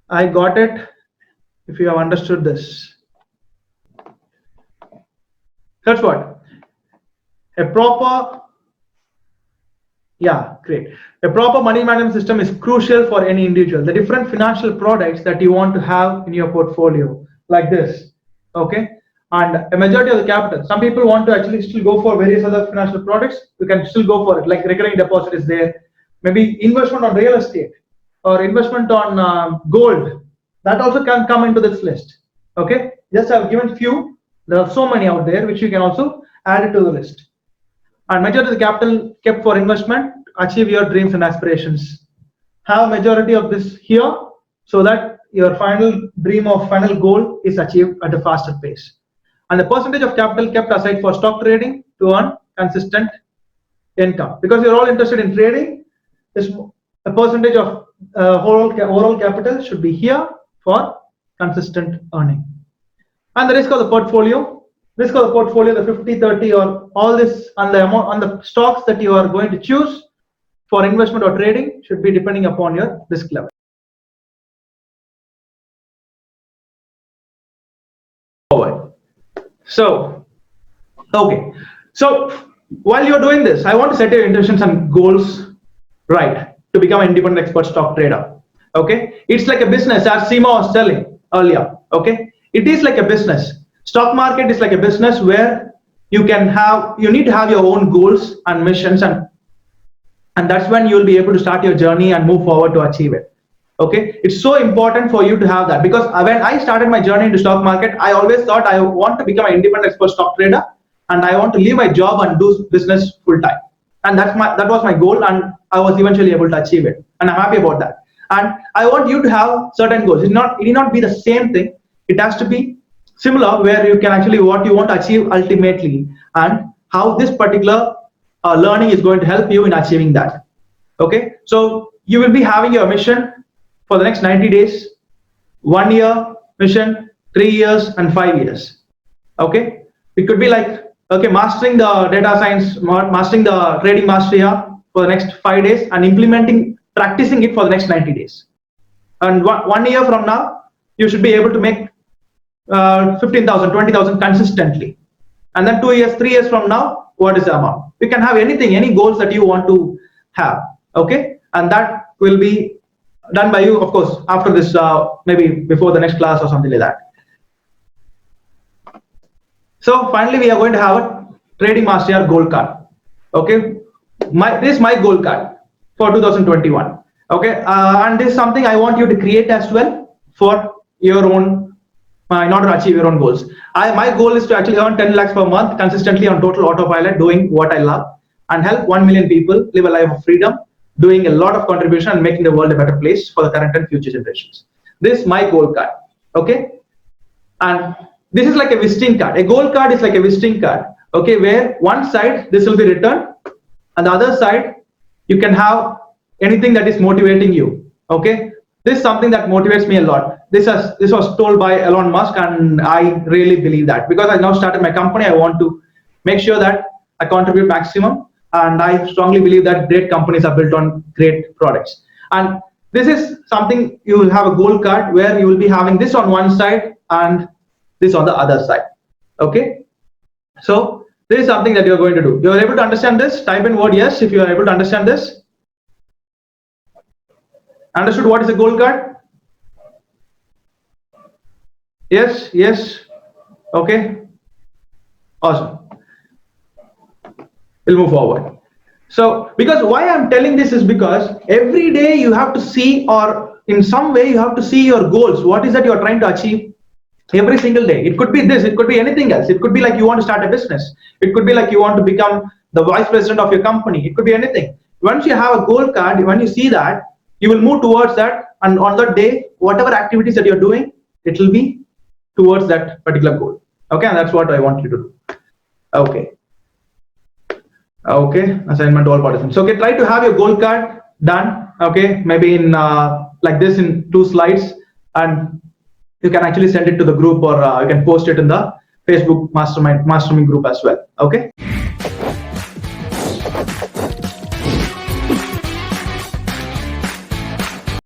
I got it if you have understood this. That's what a proper, yeah, great. A proper money management system is crucial for any individual. The different financial products that you want to have in your portfolio, like this, okay, and a majority of the capital. Some people want to actually still go for various other financial products. You can still go for it, like recurring deposit is there, maybe investment on real estate or investment on gold. That also can come into this list. Okay, just I've given few. There are so many out there which you can also add it to the list. And majority of the capital kept for investment, achieve your dreams and aspirations. Have majority of this here so that your final dream or final goal is achieved at a faster pace. And the percentage of capital kept aside for stock trading to earn consistent income. Because you're all interested in trading, this a percentage of overall capital should be here for consistent earning. And the risk of the portfolio, the 50-30 or all this, and the amount on the stocks that you are going to choose for investment or trading should be depending upon your risk level. So okay, so while you're doing this, I want to set your intentions and goals right to become an independent expert stock trader. Okay, it's like a business, as Seema was telling earlier. Okay, it is like a business. Stock market is like a business where you need to have your own goals and missions, and that's when you'll be able to start your journey and move forward to achieve it. Okay, it's so important for you to have that, because when I started my journey into stock market, I always thought I want to become an independent expert stock trader, and I want to leave my job and do business full time. And that was my goal, and I was eventually able to achieve it, and I'm happy about that. And I want you to have certain goals. It need not be the same thing. It has to be similar, where you can actually what you want to achieve ultimately, and how this particular learning is going to help you in achieving that. Okay, so you will be having your mission for the next 90 days, 1 year mission, 3 years, and 5 years. Okay, it could be like, okay, mastering the data science, mastering the trading mastery for the next 5 days, and practicing it for the next 90 days. And 1 year from now, you should be able to make 15,000, 20,000 consistently. And then 2 years, 3 years from now, what is the amount? You can have anything, any goals that you want to have. Okay, and that will be done by you, of course, after this, maybe before the next class or something like that. So finally, we are going to have a trading master gold card. Okay, this is my gold card for 2021. Okay, and this is something I want you to create as well for your own, in order to achieve your own goals. My goal is to actually earn 10 lakhs per month consistently on total autopilot, doing what I love, and help 1 million people live a life of freedom, doing a lot of contribution and making the world a better place for the current and future generations. This is my gold card. Okay, and this is like a visiting card. A gold card is like a visiting card. Okay, where one side this will be written, and the other side you can have anything that is motivating you. Okay, this is something that motivates me a lot. This was told by Elon Musk, and I really believe that, because I now started my company. I want to make sure that I contribute maximum, and I strongly believe that great companies are built on great products. And this is something, you will have a gold card where you will be having this on one side and this on the other side. Okay, so this is something that you're going to do. You're able to understand this? Type in word yes if you are able to understand this. Understood what is a gold card? Yes, yes. Okay, awesome. We'll move forward. So, because why I'm telling this is because every day you have to see, or in some way you have to see your goals. What is that you're trying to achieve every single day? It could be this, it could be anything else. It could be like you want to start a business. It could be like you want to become the vice president of your company. It could be anything. Once you have a goal card, when you see that, you will move towards that, and on that day, whatever activities that you're doing, it will be towards that particular goal. Okay, and that's what I want you to do. Okay. Okay, assignment to all participants. Okay, try to have your goal card done. Okay, maybe in like this in 2 slides, and you can actually send it to the group, or you can post it in the Facebook mastermind group as well. Okay.